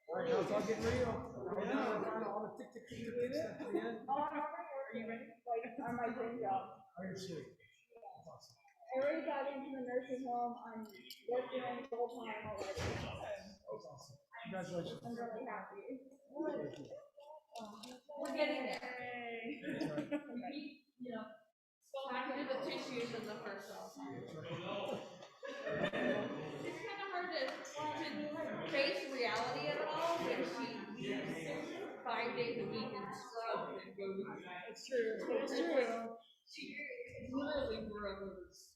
All right, now it's all getting real. All the tick, tick, tick, tick, tick stuff to the end. Are you ready? Like, on my dream job. I can see. I already got into the nursing home. I'm working full time already. That's awesome. Congratulations. I'm really happy. We're getting there. You know, back into the tissues in the first one. It's kind of hard to face reality of it all when she leaves 5 days a week and scrubs and goes. It's true. It's true. She literally grows.